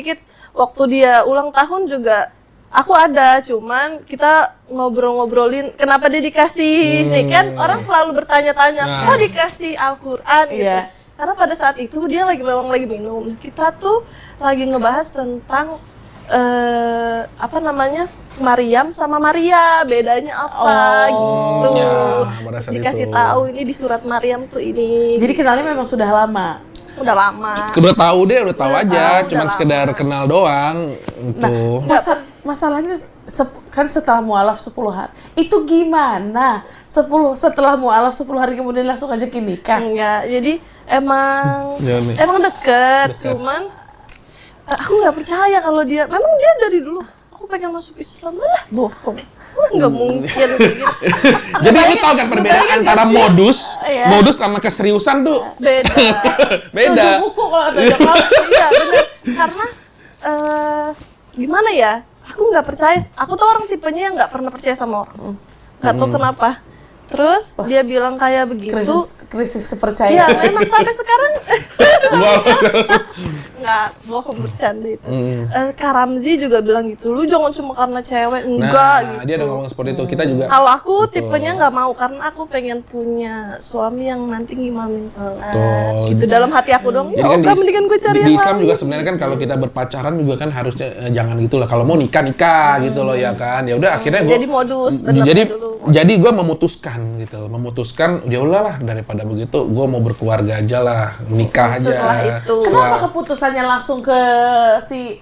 waktu dia ulang tahun juga aku ada, cuman kita ngobrolin kenapa dia dikasih ini kan orang selalu bertanya-tanya, kok dikasih Al-Qur'an gitu. Iya. Karena pada saat itu dia memang lagi minum. Kita tuh lagi ngebahas tentang apa namanya? Maryam sama Maria, bedanya apa gitu. Ya, pada saat Dikasih itu. tahu ini di surat Maryam tuh ini. Jadi kenalnya memang sudah lama. Udah lama. Udah tahu deh, udah tahu Udah aja, tahu, cuman udah sekedar kenal doang gitu. Masalahnya kan setelah mualaf 10 hari. Itu gimana? Setelah mualaf 10 hari kemudian langsung ngajakin nikah. Enggak, jadi emang Ya, nih. emang deket, cuman aku nggak percaya kalau memang dia dari dulu aku pengen masuk Islam lah, bohong. Nggak mungkin begitu. Jadi lu tau kan perbedaan antara modus Iya. sama keseriusan tuh Beda. beda. Setuju buku kalau kata Jokowi. Iya benar. Karena gimana ya? Aku nggak percaya. Aku tuh orang tipenya yang nggak pernah percaya sama orang. Nggak tahu kenapa. Terus dia bilang kayak begitu. Krisis Iya, kepercayaan. memang sampai sekarang Wow. nggak bohong bercanda itu. Kak Ramzi juga bilang gitu, lu jangan cuma karena cewek, enggak Nah, gitu. dia udah ngomong seperti itu. Kita juga Kalau aku tipenya nggak mau karena aku pengen punya suami yang nanti ngimamin sholat. Betul. Gitu dalam hati aku dong. Jadi Ya kan udah mendingan gue cari di yang Islam lain. juga sebenarnya kan kalau kita berpacaran juga kan harusnya jangan gitu lah. Kalau mau nikah gitu loh ya kan. Ya udah akhirnya gue Jadi modus, bener dulu. jadi gue memutuskan gitu loh. Memutuskan ya udahlah daripada begitu gue mau berkeluarga aja lah, menikah aja. Setelah itu. Kenapa keputusannya langsung ke si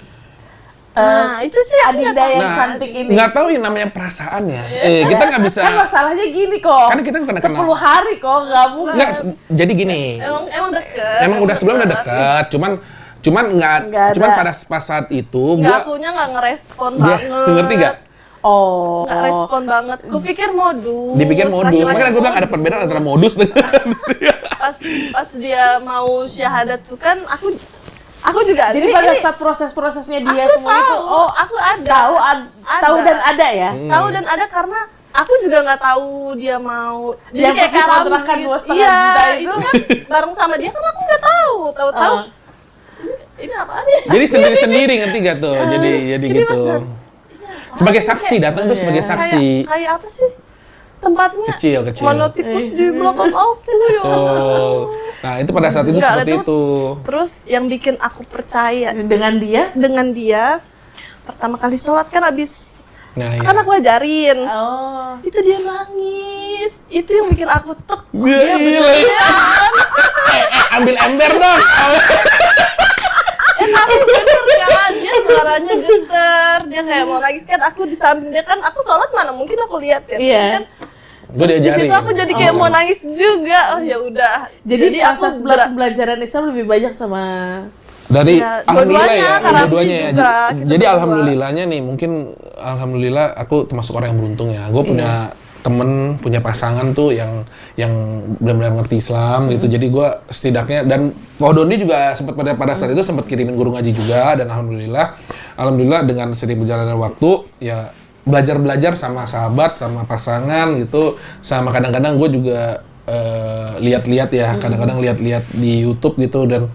Nah, itu sih aku nggak Adinda tahu. yang cantik ini? Nggak tahu yang namanya perasaan ya. Kita nggak bisa. Kan masalahnya gini kok. Kan kita pernah 10 kenal. hari kok, nggak mungkin. Nggak, jadi gini. Emang deket. Emang udah sebelum udah deket, cuman Nggak cuman ada. pada pas saat itu Nggak, gua akunya nggak ngerespon dia banget. ngerti gak? Oh. Nggak respon banget. Kupikir modus. Dipikir modus. laki-laki Makanya gue bilang ada perbedaan antara modus dengan Pas dia mau syahadat tuh kan aku juga Jadi pada saat proses-prosesnya dia aku semua tahu, itu, oh aku ada. tahu dan ada ya? Tahu dan ada karena aku juga nggak tahu dia mau. Yang kayak pasti Kak Ramzi kontrakan gitu. 2,5 Iya, juta itu. itu kan bareng sama dia kan aku nggak tahu. Tahu-tahu ini apaan ya? jadi sendiri-sendiri ngerti gak tuh? Jadi gitu. pas Sebagai saksi, datang tuh sebagai saksi. Kayak apa sih? Tempatnya Kecil. mana tikus di belakang aku ya. Oh. Nah, itu pada saat itu Enggak, seperti itu. Terus yang bikin aku percaya Dengan dia? dengan dia pertama kali sholat kan abis Nah, ya. kan aku ajarin Oh. itu dia nangis, itu yang bikin aku tek. Gila. Ambil ember dong. Aku bener kan, dia suaranya getar, dia kayak mau nangis kan, aku di samping dia kan, aku sholat mana mungkin aku lihat ya. Iya. Kan, Gue terus di diajarin. situ aku jadi kayak mau nangis juga. Oh ya udah. Jadi aku proses pembelajaran Islam lebih banyak sama Dari Ya, alhamdulillah dua-duanya, ya, Kak Ramzi dua-duanya ya. juga, kita Jadi berdua. alhamdulillahnya nih, mungkin alhamdulillah aku termasuk orang yang beruntung ya. Gue punya temen, punya pasangan tuh yang benar-benar ngerti Islam gitu. Jadi gue setidaknya dan Ko Doni juga sempat pada saat itu sempat kirimin guru ngaji juga dan alhamdulillah dengan sering berjalannya waktu ya belajar sama sahabat, sama pasangan gitu, sama kadang-kadang gue juga lihat-lihat ya, kadang-kadang lihat-lihat di YouTube gitu dan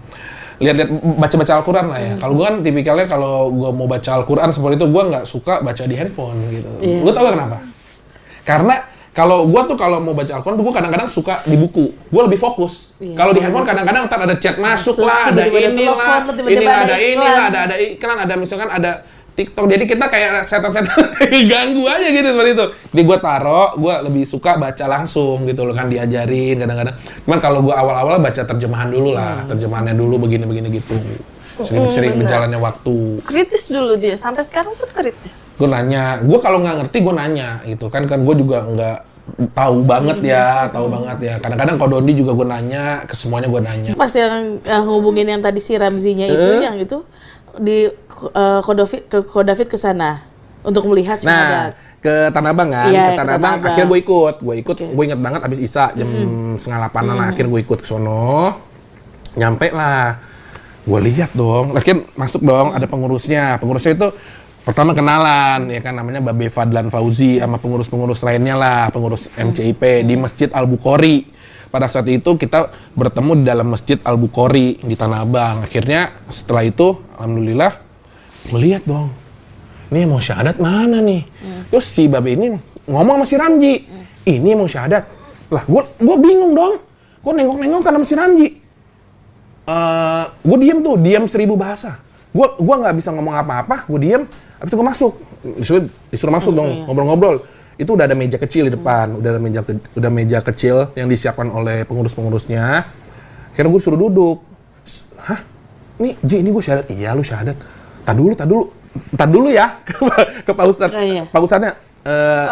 lihat-lihat baca-baca Al-Quran lah ya. Kalau gue kan tipikalnya kalau gue mau baca Al-Quran seperti itu gue nggak suka baca di handphone gitu. Lu tau gak kenapa? Karena kalau mau baca Al-Quran tuh gue kadang-kadang suka di buku. Gue lebih fokus. Kalau di handphone kadang-kadang ntar ada chat masuk lah, ada inilah, ada iklan, ada misalkan ada TikTok. Jadi kita kayak setan-setan ganggu aja gitu seperti itu. Jadi gue gue lebih suka baca langsung gitu loh kan, diajarin kadang-kadang. Cuman kalau gue awal-awal baca terjemahan dulu lah, terjemahannya dulu begini-begini gitu. Sering berjalannya waktu. Kritis dulu dia, sampai sekarang tuh kritis. Gue nanya, gue kalau nggak ngerti gue nanya gitu kan gue juga nggak tahu banget ya. Kadang-kadang kalau Dondi juga gue nanya, ke semuanya gue nanya. Pas yang hubungin yang tadi si Ramzinya itu, yang itu di Ko David ke sana untuk melihat syahadat. Ke Tanah Abang kan, Iya, ke Tanah Abang. Akhirnya gue ikut. Gue inget banget abis Isya jam 7:30 lah. Akhirnya gue ikut ke sono. Nyampe lah. Gue lihat dong. Akhirnya masuk dong. Ada pengurusnya. Pengurusnya itu pertama kenalan, ya kan namanya Babe Fadlan Fauzi sama pengurus-pengurus lainnya lah, pengurus MCIP di Masjid Al-Bukhari. Pada saat itu kita bertemu di dalam Masjid Al-Bukhari di Tanah Abang. Akhirnya setelah itu, alhamdulillah, melihat dong, ini mau syahadat mana nih? Terus si Babe ini ngomong sama si Ramji, ini mau syahadat. Lah, gue bingung dong. Gue nengok-nengok karena si Ramji. Gue diam 1000 bahasa. Gue nggak bisa ngomong apa-apa, gue diam. Habis itu gue masuk, disuruh masuk dong, ngobrol-ngobrol. Itu udah ada meja kecil di depan, udah meja kecil yang disiapkan oleh pengurus-pengurusnya. Akhirnya gue suruh duduk. Hah? Nih, Ji, ini gue syahadat. Iya, lu syahadat. Tar dulu ya ke Pak Ustadz. Pak Ustadznya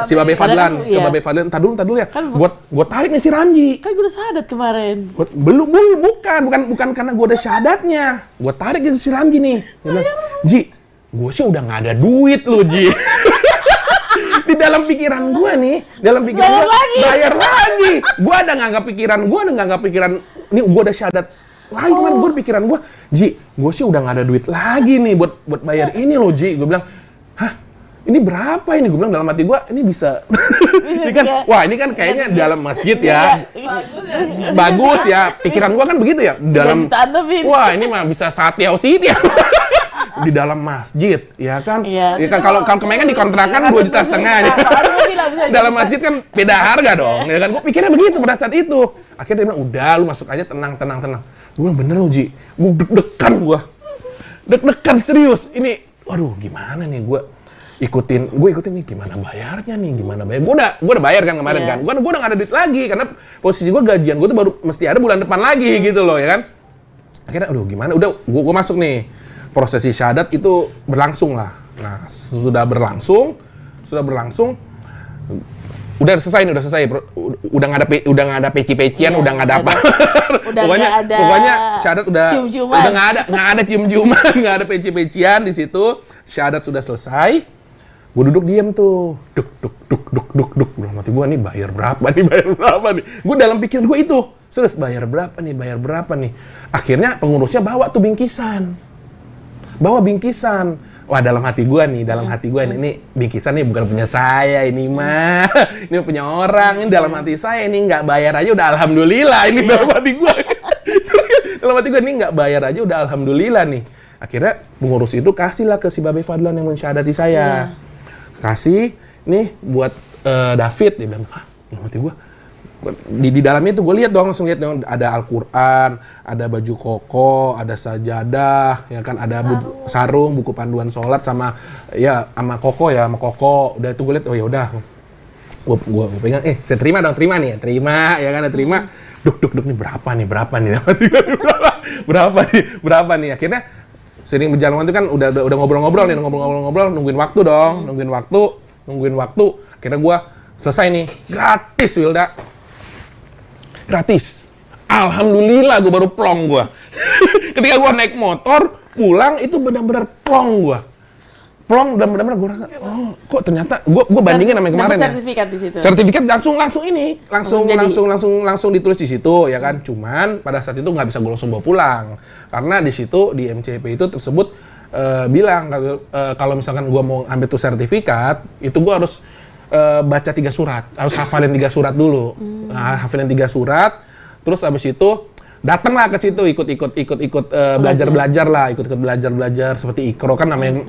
si Babe Fadlan, ke Babe Fadlan. Tar dulu ya. Kan gue tarik nih si Ramji. Kan gue udah syahadat kemarin. Bukan karena gue udah syahadatnya. Gue tarik si Ramji nih. Dia bilang, Ji, gue sih udah nggak ada duit lu, Ji. Di dalam pikiran gue nih, bayar lagi. Gue ada nggak pikiran, ini gue udah syahadat lagi kemarin. Gue pikiran gue, Ji, gue sih udah nggak ada duit lagi nih buat bayar ini loh, Ji. Gue bilang, hah? Ini berapa ini? Gue bilang dalam hati gue, ini bisa. Ini kan, wah ini kan kayaknya dalam masjid ya. Bagus ya. Pikiran gue kan begitu ya. Wah ini mah bisa Satya Ositi ya. Di dalam masjid, ya kan? Ya kan kalau kemarin kan dikontrakan 2,5 juta. Dalam masjid kan beda harga dong, ya kan? Gue pikirnya begitu pada saat itu. Akhirnya dia bilang, udah lu masuk aja tenang. Gue bilang, bener lo, Ji. Gue deg-degan serius. Ini, waduh gimana nih gue ikutin nih gimana bayarnya nih, gue udah bayar kan kemarin kan. Gue udah gak ada duit lagi karena posisi gue gajian gue tuh baru mesti ada bulan depan lagi gitu loh, ya kan? Akhirnya, aduh gimana? Udah, gue masuk nih. Prosesi syahadat itu berlangsung lah. Nah, sudah berlangsung, udah selesai, udah nggak ada peci-pecian, udah nggak ada apa. Pokoknya syahadat udah nggak ada cium-ciuman, nggak ada peci-pecian di situ. Syahadat sudah selesai. Gue duduk diam tuh, duk. Mati gue nih bayar berapa nih? Gue dalam pikiran gue itu, serius bayar berapa nih? Akhirnya pengurusnya bawa tuh bingkisan. Wah dalam hati gue nih, ini bingkisan nih bukan punya saya ini mah, ini punya orang. Ini dalam hati saya ini nggak bayar aja udah alhamdulillah ini dalam hati gue. Dalam hati gue ini nggak bayar aja udah alhamdulillah nih. Akhirnya pengurus itu kasihlah ke si Babe Fadlan yang mensyahadati saya. Kasih nih buat David, dia bilang, dalam hati gue. Di dalamnya itu gue langsung lihat dong, ada Al-Quran, ada baju koko, ada sajadah, ya kan, ada sarung, buku panduan sholat sama koko. Udah itu gue lihat, oh ya udah, gue pegang, saya terima ya kan, terima. Duk nih berapa nih? Berapa nih? Akhirnya sering berjalan waktu kan udah ngobrol-ngobrol, nungguin waktu. Akhirnya gue selesai nih, gratis Wilda. Gratis. Alhamdulillah gue baru plong gue. Ketika gue naik motor, pulang itu benar-benar plong gue. Plong dan benar-benar gue rasa, oh kok ternyata, gue bandingin sama yang kemarin ya. Sertifikat di situ. Sertifikat langsung ditulis di situ ya kan. Cuman pada saat itu nggak bisa gue langsung bawa pulang. Karena di situ, di MCP itu tersebut bilang, kalau misalkan gue mau ambil tuh sertifikat, itu gue harus baca 3 surat, harus hafalin 3 surat dulu. Nah, hafalin 3 surat, terus abis itu datanglah ke situ ikut belajar lah, ikut belajar seperti Iqra kan namanya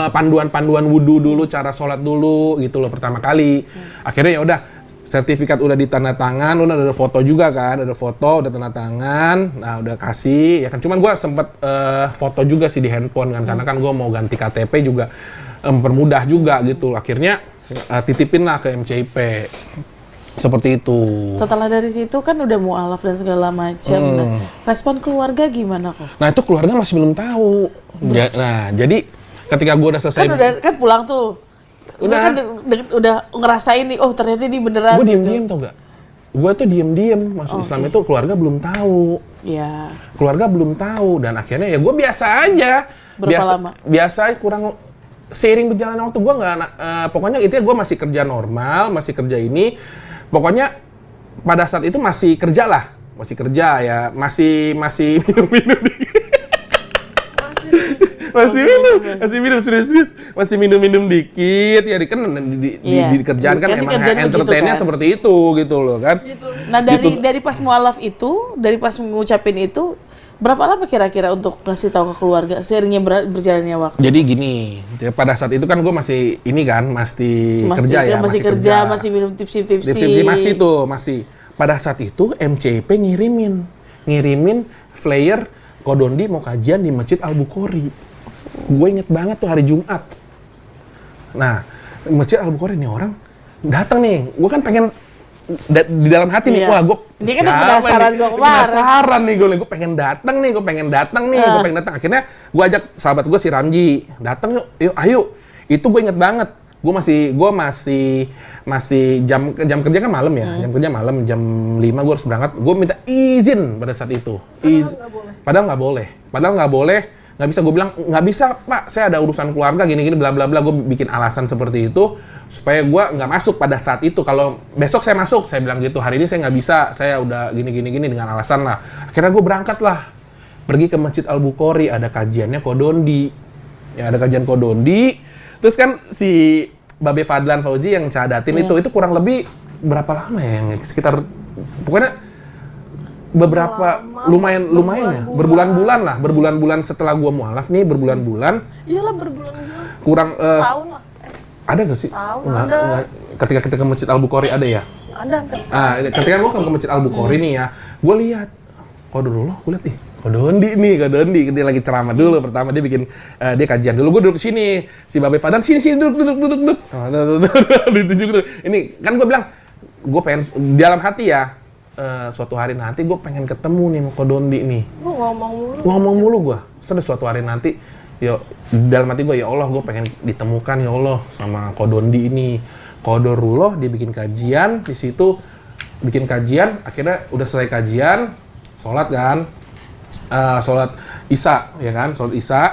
panduan wudu dulu, cara sholat dulu gitu loh pertama kali. Akhirnya ya udah sertifikat udah ditanda tangan, udah ada foto juga kan, ada foto, udah tanda tangan, nah udah kasih, ya kan. Cuman gue sempet foto juga sih di handphone kan, karena kan gue mau ganti KTP juga, mempermudah juga gitu. Akhirnya titipin lah ke MCIP, seperti itu. Setelah dari situ kan udah mualaf dan segala macam. Nah, respon keluarga gimana kok? Nah itu keluarga masih belum tahu. Nah jadi ketika gue udah selesai, Kan pulang tuh. Udah. Kan udah ngerasain nih, oh ternyata ini beneran. gue diem-diem tau gak? Gue tuh diem-diem, masuk Islam itu keluarga belum tahu. Ya. Keluarga belum tahu, dan akhirnya ya gue biasa aja. Berapa lama? Biasa, kurang seiring berjalannya waktu gue nggak, pokoknya itu gue masih kerja normal, masih kerja ini. Pokoknya pada saat itu masih kerja lah, masih kerja ya, masih minum-minum dikit. Masih minum dikit ya, kan di kerjaan kan emang entertainnya gitu seperti itu gitu loh kan. Nah dari pas mualaf itu, dari pas ngucapin itu, berapa lama kira-kira untuk ngasih tahu ke keluarga seiringnya berjalannya waktu? Jadi gini, pada saat itu kan gue masih ini kan, masih kerja ya, masih minum tipsi-tipsi. Masih. Pada saat itu MCIP ngirimin flyer Kodondi mau kajian di Masjid Al-Bukhari. Gue inget banget tuh hari Jumat. Nah, Masjid Al-Bukhari nih orang datang nih. Gue kan pengen di dalam hati nih, wah gue ini kan penasaran gue kemarin. Penasaran nih gue pengen datang nih. Akhirnya gue ajak sahabat gue si Ramji, datang yuk, ayo. Itu gue inget banget. Gue masih jam kerja kan malam ya. Jam kerja malam, jam 5 gue harus berangkat. Gue minta izin pada saat itu. Padahal nggak boleh. Nggak bisa, gue bilang nggak bisa Pak, saya ada urusan keluarga gini-gini bla bla bla. Gue bikin alasan seperti itu supaya gue nggak masuk pada saat itu. Kalau besok saya masuk, saya bilang gitu. Hari ini saya nggak bisa, saya udah gini dengan alasan lah. Akhirnya gue berangkat lah, pergi ke Masjid Al-Bukhari, ada kajiannya Kodondi. Ya ada kajian Kodondi. Terus kan si Babe Fadlan Fauzi yang cadatin itu kurang lebih berapa lama ya? Sekitar pokoknya beberapa lumayan ya, berbulan-bulan setelah gua mualaf nih, berbulan-bulan. Iyalah berbulan-bulan. Kurang Tahun lah. ada nggak sih? Tahun Nggak. Ketika kita ke Masjid Al-Bukhari ada ya? Ada. Ketika gua ke Masjid Al-Bukhari nih ya, gua lihat Qadarullah, gua lihat Kodondi, dia lagi ceramah dulu. Pertama dia bikin dia kajian dulu. Gue duduk sini, si Babe Fadlan sini duduk. Ditunjuk dulu. Ini kan gue bilang, gue pengen dalam hati ya. Suatu hari nanti gue pengen ketemu nih sama Kodondi nih. Ngomong mulu gue. Suatu hari nanti, ya dalam hati gue, ya Allah gue pengen ditemukan ya Allah sama Kodondi ini. Qadarullah, dia bikin kajian di situ, akhirnya udah selesai kajian, sholat kan, sholat Isya ya kan, sholat Isya,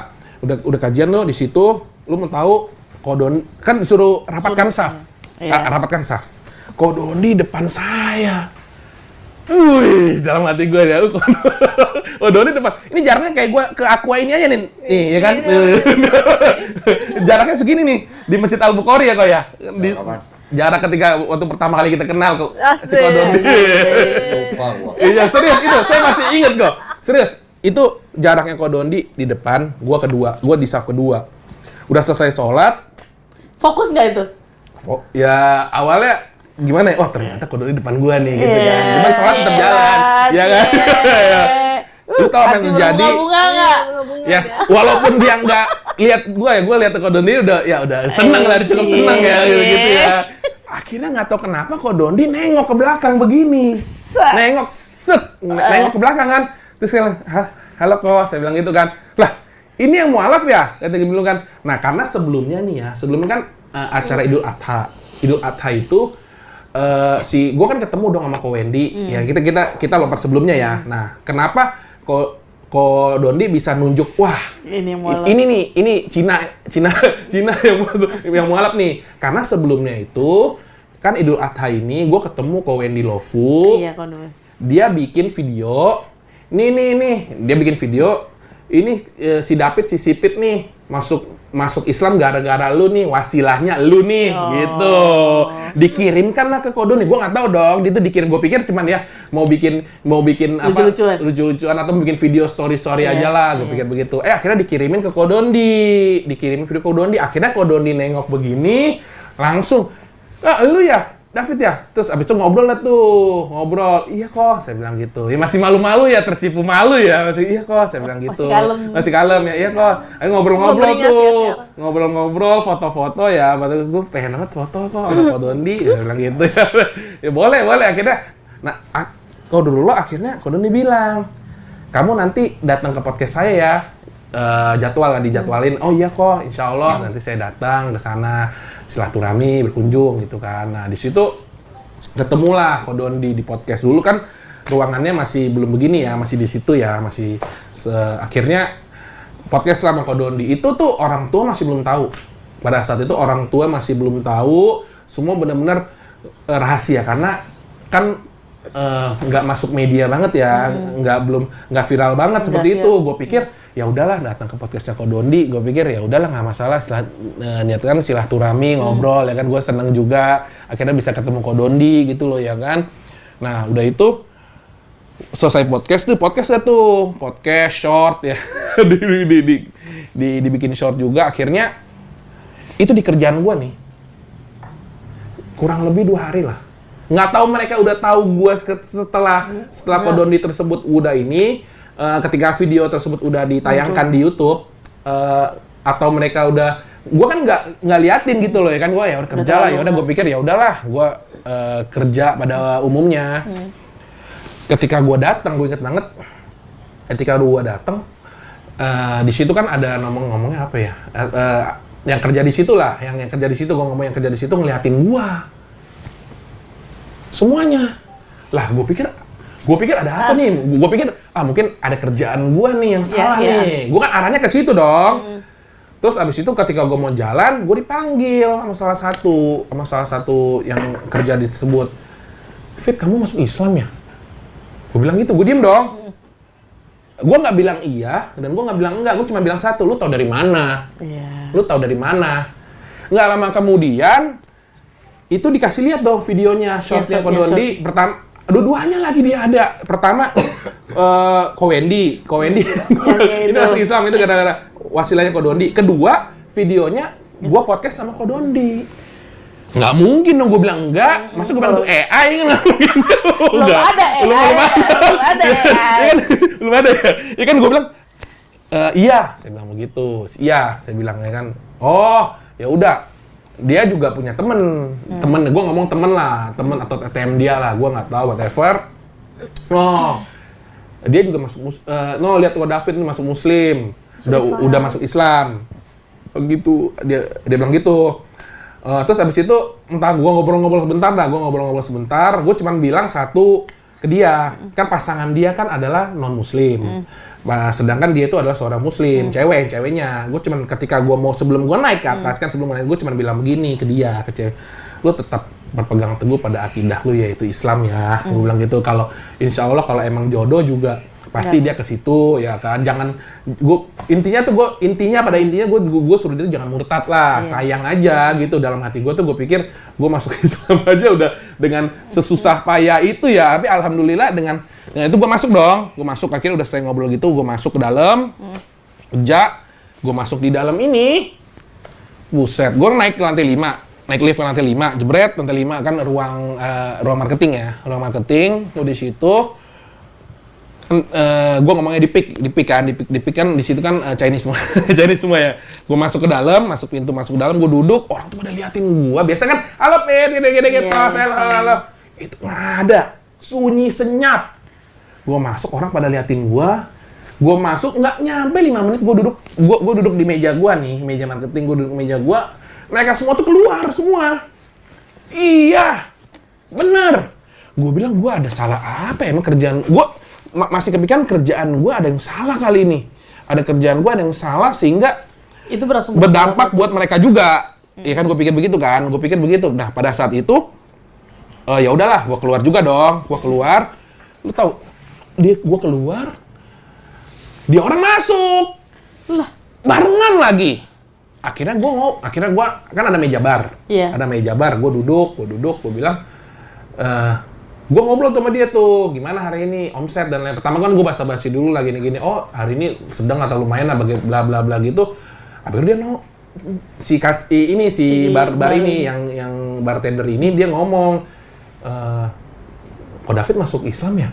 udah kajian tuh di situ, lu mau tahu Kodondi kan disuruh rapatkan saf, Kodondi depan saya. Wih, dalam hati gue ya, Kodondi depan. Ini jaraknya kayak gue ke Aqua ini aja nih ya kan? Jaraknya segini nih di Masjid Al-Bukhari ya kok ya. Jarak ketika waktu pertama kali kita kenal kok si Kodondi. Iya serius itu, saya masih inget kok. Serius, itu jaraknya Kodondi di depan, gua di saf kedua. Udah selesai sholat. Fokus nggak itu? Ya awalnya gimana ya? Wah ternyata Kodondi depan gua nih gitu kan. Cuman sholat tetap jalan, ya kan? Lu tau apa yang terjadi? Ya, walaupun dia nggak lihat gua lihat Kodondi udah seneng lah, cukup seneng ya gitu ya. Akhirnya nggak tahu kenapa Kodondi nengok ke belakang begini, nengok ke belakang kan. Terus saya halo kok, saya bilang gitu kan. Lah, ini yang mualaf ya? Kata dia bilang kan. Nah, karena sebelumnya kan acara Idul Adha. Idul Adha itu gua kan ketemu dong sama Ko Wendy. Ya, kita lompat sebelumnya ya. Nah, kenapa Kodondi bisa nunjuk, wah, ini Cina yang mualaf nih. Karena sebelumnya itu kan Idul Adha ini gua ketemu Ko Wendy Lofu. Iya, dia bikin video. Nih, dia bikin video. Ini si David, si Sipit nih. masuk Islam gara-gara lu nih, wasilahnya lu nih, gitu. Dikirimkanlah ke Kodondi. Gue nggak tahu dong, itu dikirim. Gue pikir cuman ya mau bikin apa lucu-lucuan atau bikin video story aja lah. Gue pikir begitu. Akhirnya dikirimin ke Kodondi, dikirimin video Kodondi. Akhirnya Kodondi nengok begini, langsung, lu ya David ya? Terus abis itu ngobrol, iya kok, saya bilang gitu. Ya masih malu-malu ya, tersipu malu ya, iya kok, saya bilang gitu. Masih kalem ya, iya kok. Ayo ngobrol-ngobrol tuh, ngobrol-ngobrol, foto-foto ya. Gue pengen banget foto kok sama Kodondi, ya bilang gitu ya. Ya boleh, akhirnya. Nah, dulu akhirnya Kodondi bilang, kamu nanti datang ke podcast saya ya. Jadwal kan dijadwalin, oh iya kok, insya Allah nanti saya datang ke sana silaturahmi berkunjung gitu kan. Nah di situ ketemulah Kodondi di podcast. Dulu kan ruangannya masih belum begini ya, masih di situ ya, akhirnya podcast sama Kodondi itu tuh orang tua masih belum tahu. Pada saat itu orang tua masih belum tahu, semua benar-benar rahasia karena kan nggak masuk media banget ya, nggak viral banget seperti itu. Gue pikir ya udahlah datang ke podcastnya Kodondi, gue pikir ya udahlah nggak masalah, niat kan silaturahmi ngobrol ya kan, gue seneng juga akhirnya bisa ketemu Kodondi gitu loh ya kan. Nah udah itu selesai podcast short ya dibikin short juga. Akhirnya itu di kerjaan gue nih kurang lebih 2 hari lah. Nggak tahu mereka udah tahu gue setelah Kodondi tersebut udah ini. Ketika video tersebut udah ditayangkan di YouTube atau mereka udah, gue kan nggak liatin gitu loh ya kan, gue ya udah kerja lah, ya udah gue pikir ya udahlah gue kerja pada umumnya. Ketika gue datang, gue inget banget ketika gue datang di situ kan ada ngomongnya apa ya, yang kerja di situ lah, yang kerja di situ, gue ngomong yang kerja di situ ngeliatin gue semuanya lah. Gue pikir ada apa nih? Gue pikir mungkin ada kerjaan gue nih yang salah nih. Gue kan arahnya ke situ dong. Terus abis itu ketika gue mau jalan, gue dipanggil sama salah satu yang kerja disebut. Fit, kamu masuk Islam ya? Gue bilang gitu, gue diem dong. Gue nggak bilang iya dan gue nggak bilang enggak. Gue cuma bilang satu, lu tahu dari mana? Lu tahu dari mana? Nggak lama kemudian itu dikasih lihat dong videonya, shortnya Kodondi. Pertama, dua-duanya lagi dia ada. Pertama, Kowendi. Ini masuk Islam, itu gara-gara wasilahnya Kodondi. Kedua, videonya gua podcast sama Kodondi. Nggak mungkin dong gue bilang enggak. Masa gue bilang itu AI kan nggak mungkin. Belum ada AI. Belum ada ya. Ya kan gue bilang, iya. Saya bilang begitu. Iya, saya bilang ya kan. Oh, ya udah. Dia juga punya temen, gue ngomong temen atau ATM dia lah, gue nggak tahu whatever. Dia juga masuk, lihat kok David ini masuk Muslim, udah masuk Islam, begitu dia bilang gitu. Terus abis itu entah gue ngobrol-ngobrol sebentar, gue cuman bilang satu ke dia, kan pasangan dia kan adalah non Muslim. Sedangkan dia itu adalah seorang Muslim, ceweknya. Gue cuman ketika gue mau sebelum gue naik ke atas gue cuman bilang begini ke dia, ke cewek, lu tetap berpegang teguh pada akidah lu yaitu Islam ya. Gue bilang gitu. Kalau insya Allah kalau emang jodoh juga pasti dia ke situ ya kan. Jangan intinya gue suruh dia jangan murtad lah, sayang aja gitu. Dalam hati gue tuh gue pikir gue masuk Islam aja udah dengan sesusah payah itu ya. Tapi alhamdulillah dengan itu gue masuk dong. Gue masuk akhirnya udah sering ngobrol gitu, gue masuk ke dalam. Gue masuk di dalam ini. Buset, gue naik ke lantai 5. Naik lift ke lantai 5, jebret lantai 5 kan ruang marketing ya. Ruang marketing, gue di situ. Gue ngomongnya di pick kan di situ kan Chinese semua ya. Gue masuk ke dalam, masuk pintu masuk ke dalam, gue duduk, orang tuh pada liatin gue. Biasa kan, halo Pit, gede, halo. Itu nggak ada, sunyi senyap. Gue masuk, orang pada liatin gue. Gue masuk, nggak nyampe 5 menit, gue duduk di meja gue nih, meja marketing, gue duduk di meja gue. Mereka semua tuh keluar semua. Iya, bener. Gue bilang gue ada salah apa ya, emang kerjaan gue masih kepikiran kerjaan gue ada yang salah kali ini. Ada kerjaan gue ada yang salah sehingga itu berdampak buat mereka juga. Ya kan gue pikir begitu kan, Nah pada saat itu ya udahlah, gue keluar juga dong. Gue keluar, lu tahu gue keluar, dia orang masuk. Lah, barengan lagi. Akhirnya gue kan ada meja bar. Iya. Ada meja bar, gue duduk, gue bilang, gue ngobrol sama dia tuh, gimana hari ini omset dan lain. Pertama kan gue basa-basi dulu lah gini-gini. Oh hari ini sedang atau lumayan lah, bla bla bla gitu. Akhirnya dia si bar ini yang bartender ini dia ngomong, kok David masuk Islam ya?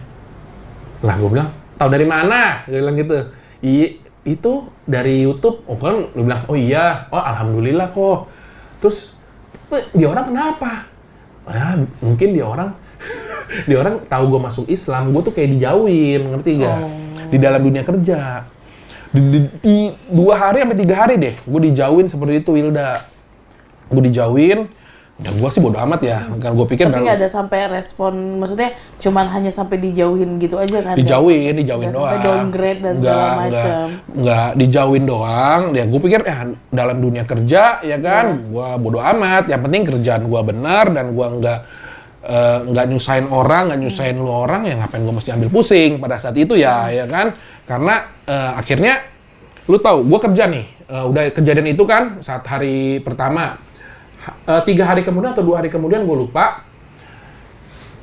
Lah gue bilang, tahu dari mana? Dia bilang gitu. Itu dari YouTube. Oh kan, dia bilang, oh iya, oh alhamdulillah kok. Terus dia orang kenapa? Ya mungkin dia orang tahu gue masuk Islam, gue tuh kayak dijauhin, ngerti gak? Di dalam dunia kerja. Di 2 hari sampai 3 hari deh, gue dijauhin seperti itu, Wilda. Gue dijauhin, dan gue sih bodo amat ya, kan gue pikir. Tapi nggak ada sampai respon, maksudnya cuman hanya sampai dijauhin gitu aja kan? Dijauhin Nggak doang. sampai downgrade dan segala macam. Nggak dijauhin doang, ya gue pikir ya dalam dunia kerja ya kan, gue bodo amat, yang penting kerjaan gue benar dan gue nggak nyusahin orang, nggak nyusahin lu orang, ya ngapain gue mesti ambil pusing pada saat itu ya kan? Karena akhirnya lu tahu, gue kerja nih, udah kejadian itu kan saat hari pertama, 3 hari kemudian atau 2 hari kemudian gue lupa.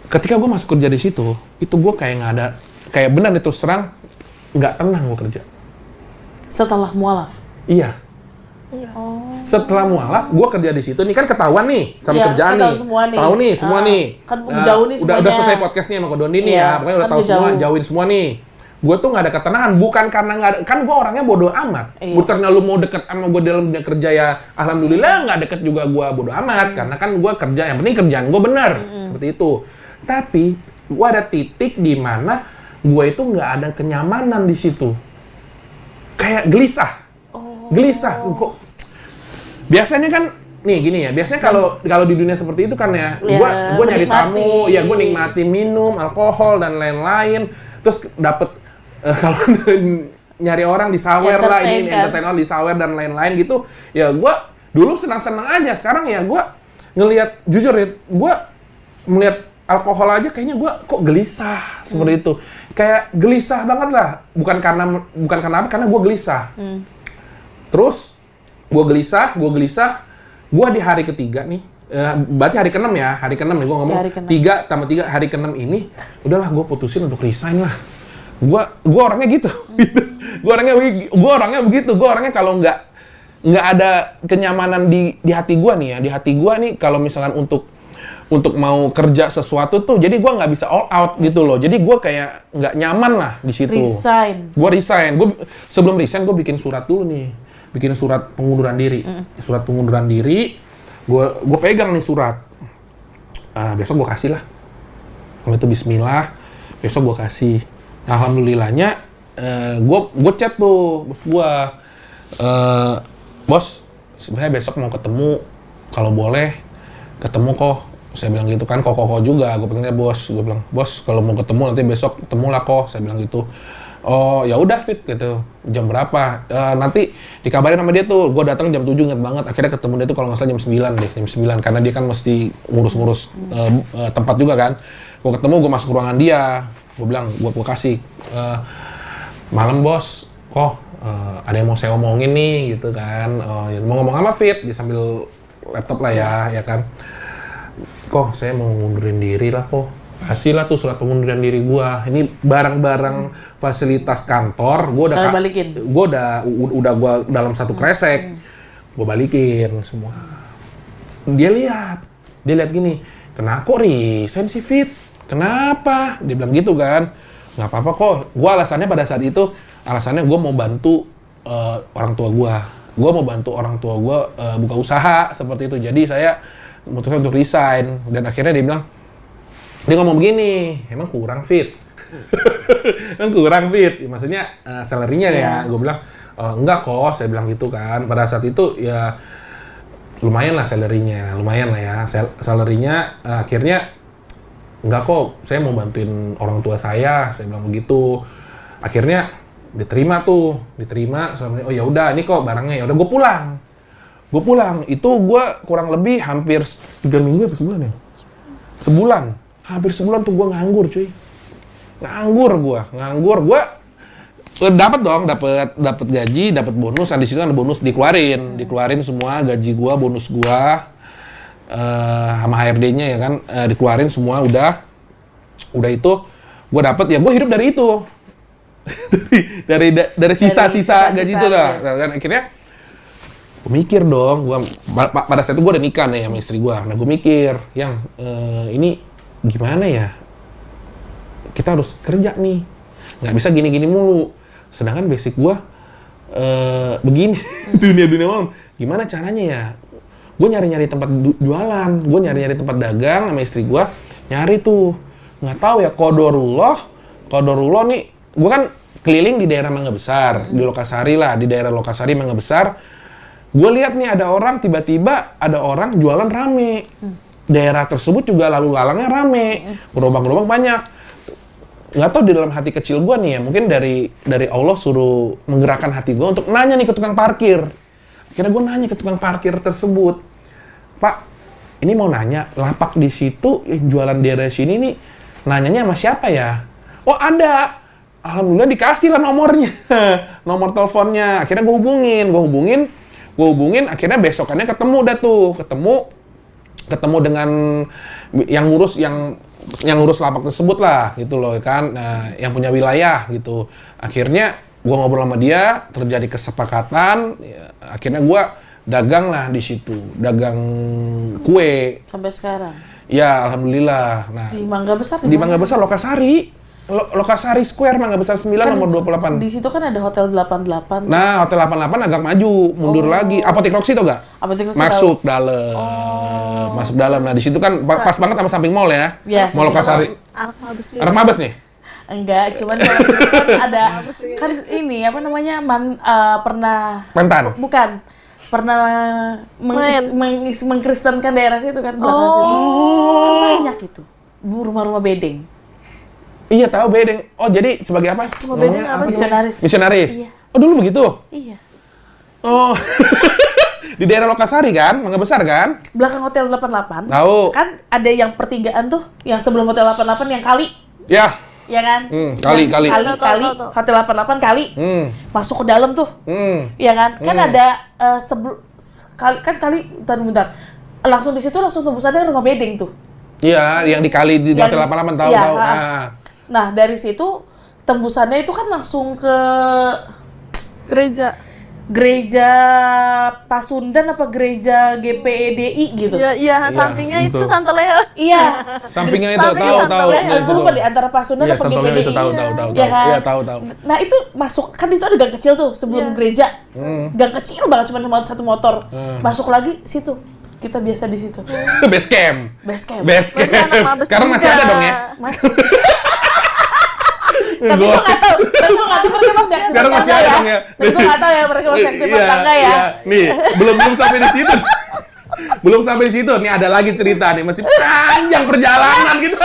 Ketika gue masuk kerja di situ, itu gue kayak nggak ada, kayak benar itu serang, nggak tenang gue kerja. Setelah mualaf? Iya. Setelah mualaf, gue kerja di situ. Nih kan ketahuan nih sama kerjaan nih. Tahu nih semua nih. Kan jauh nih semuanya. Udah selesai podcast nih sama Ko Dondi nih ya. Pokoknya udah tahu semua, jauhin semua nih. Gue tuh nggak ada ketenangan, bukan karena nggak ada, kan gue orangnya bodoh amat. Bukan karena lu mau deket sama gue dalam dunia kerja ya, alhamdulillah nggak deket juga gue bodoh amat. Karena kan gue kerja, yang penting kerjaan gue benar, seperti itu. Tapi gue ada titik di mana gue itu nggak ada kenyamanan di situ, kayak gelisah. Kok biasanya kan nih gini ya, biasanya kalau di dunia seperti itu kan ya, gue nyari tamu, ya gue nikmatin minum, alkohol dan lain-lain, terus dapet kalau nyari orang disawer lah, ini entertain orang disawer dan lain-lain gitu, ya gue dulu senang-senang aja. Sekarang ya gue ngelihat, jujur ya, gue melihat alkohol aja kayaknya gue kok gelisah seperti itu, kayak gelisah banget lah, bukan karena apa, karena gue gelisah. Terus gue gelisah, gue di hari ketiga nih, berarti hari ke-6 ya, hari ke-6 nih gue ngomong, 3 tambah 3, hari ke-6 ini, udahlah gue putusin untuk resign lah. Gue orangnya gitu, gue orangnya begitu, gue orangnya kalau nggak ada kenyamanan di hati gue nih ya, di hati gue nih kalau misalkan untuk mau kerja sesuatu tuh, jadi gue nggak bisa all out gitu loh, jadi gue kayak nggak nyaman lah di situ. Gue resign, sebelum resign gue bikin surat dulu nih, bikin surat pengunduran diri, gue pegang nih surat, besok gue kasih lah, kalau itu Bismillah, besok gue kasih. Alhamdulillahnya, gue chat tuh bos gue, bos, sebenarnya besok mau ketemu, kalau boleh ketemu kok. Saya bilang gitu kan, kok juga, gue pengennya bos. Gue bilang, bos kalau mau ketemu nanti besok ketemu lah kok. Saya bilang gitu. Oh ya udah Fit gitu. Jam berapa? Nanti dikabarin sama dia tuh. Gue datang jam 7, inget banget. Akhirnya ketemu dia tuh kalau nggak salah jam 9 deh, jam 9 karena dia kan mesti ngurus-ngurus tempat juga kan. Gue ketemu, gue masuk ruangan dia. Gue bilang, gue kasih malam bos, kok ada yang mau saya omongin nih gitu kan. Mau ngomong sama Fit, dia sambil laptop lah ya kan. Kok saya mau ngundurin diri lah kok. Kasih lah tuh surat pengunduran diri gua. Ini barang-barang fasilitas kantor, gua udah dalam satu kresek. Gua balikin semua. Dia lihat gini, kenapa kok resign sih Fit? Kenapa? Dia bilang gitu kan. Nggak apa-apa kok. Gua alasannya pada saat itu, gua mau bantu orang tua gua. Gua mau bantu orang tua gua buka usaha seperti itu. Jadi saya memutuskan untuk resign, dan akhirnya dia ngomong begini, emang kurang Fit? Ya, maksudnya salary-nya ya. Gue bilang, enggak kok, saya bilang gitu kan. Pada saat itu ya lumayan lah salary-nya, salary-nya akhirnya enggak kok, saya mau bantuin orang tua saya bilang begitu. Akhirnya diterima, oh ya udah ini kok barangnya, ya udah gue pulang. Itu gue kurang lebih hampir 3 minggu apa sebulan ya? Hampir sebulan tuh gue nganggur cuy. Nganggur gue. Dapat dong, dapat gaji, dapat bonus. Nah, di situ kan ada bonus dikeluarin semua gaji gua, bonus gua sama HRD-nya ya kan, dikeluarin semua udah itu gua dapat ya, gua hidup dari itu. dari sisa-sisa gaji itu lah. Nah, kan akhirnya gua mikir dong, pada saat itu gua udah nikah nih sama istri gua. Nah, gua mikir, yang ini gimana ya? Kita harus kerja nih. Nggak bisa gini-gini mulu. Sedangkan basic gua begini, dunia malam. Gimana caranya ya? Gue nyari-nyari tempat jualan, gue nyari-nyari tempat dagang sama istri gua, nyari tuh. Nggak tahu ya, kodorullah nih. Gue kan keliling di daerah Mangga Besar, di Lokasari lah, di daerah Lokasari Mangga Besar. Gue lihat nih ada orang, tiba-tiba ada orang jualan rame. Daerah tersebut juga lalu lalangnya rame, gerobak-gerobak banyak. Nggak tahu di dalam hati kecil gue nih ya, mungkin dari Allah suruh menggerakkan hati gue untuk nanya nih ke tukang parkir. Akhirnya gue nanya ke tukang parkir tersebut, Pak, ini mau nanya, lapak di situ jualan di daerah sini nih, nanyanya sama siapa ya? Oh ada, alhamdulillah dikasih lah nomornya, nomor teleponnya. Akhirnya gue hubungin, akhirnya besokannya ketemu dengan yang ngurus lapak tersebut lah, gitu loh kan, nah, yang punya wilayah gitu. Akhirnya gua ngobrol sama dia, terjadi kesepakatan, ya, akhirnya gua dagang lah di situ, dagang kue. Sampai sekarang? Ya, alhamdulillah. Nah, Di Mangga Besar? Di Mangga Besar, Lokasari. Lokasari Square, Mangga Besar 9 Kan nomor 28. Di situ kan ada Hotel 88. Nah, Hotel 88 agak maju, mundur lagi. Apotek Roxy tau gak? Apotek Roxy Masuk dalam. Masuk dalam. Nah, di situ kan pas banget sama samping mall ya. Iya. Mall Lokasari. Anak mabes juga. Anak Mabes nih? Enggak, cuman kan ada kan ini apa namanya pernah Mantan? bukan pernah mengkristenkan daerah situ kan belakang situ. Kan banyak itu rumah-rumah bedeng. Iya, tahu bedeng. Oh, jadi sebagai apa? Rumah bedeng Namanya apa sih? Misionaris. Misionaris. Iya. Oh, dulu begitu? Iya. Oh. Di daerah Lokasari kan? Mangga Besar kan? Belakang Hotel 88. Tahu. Kan ada yang pertigaan tuh, yang sebelum Hotel 88 yang kali. Ya. Ya kan? Kali. Kali. Tahu. Hotel 88 kali. Masuk ke dalam tuh. Ya kan? Kan ada bentar. Langsung di situ langsung tembusannya rumah bedeng tuh. Iya, yang di kali di Hotel 88 tahu. Iya, Nah. Nah, dari situ tembusannya itu kan langsung ke gereja Pasundan apa gereja GPEDI gitu. Iya, sampingnya itu betul. Santa Leo. Iya. Sampingnya itu Samping tahu. Santa Leo. Aku lupa di antara Pasundan Iya, apa Santa Leo GPEDI. itu tahu. Iya kan? Iya, tahu. Nah, itu masuk kan itu ada gang kecil tuh sebelum gereja. Gang kecil banget cuma satu motor. Masuk lagi situ. Kita biasa di situ. Base camp. Berarti anak mabes Sekarang masih juga. ada dong ya? Masih. Tapi gue nggak tahu. Mereka masih aktif Sekarang masih ada dong ya? Tapi gue nggak tahu ya mereka masih aktif bertangga ya. Iya. Nih, belum sampai di situ. Belum sampai di situ. Nih ada lagi cerita nih, masih panjang perjalanan gitu.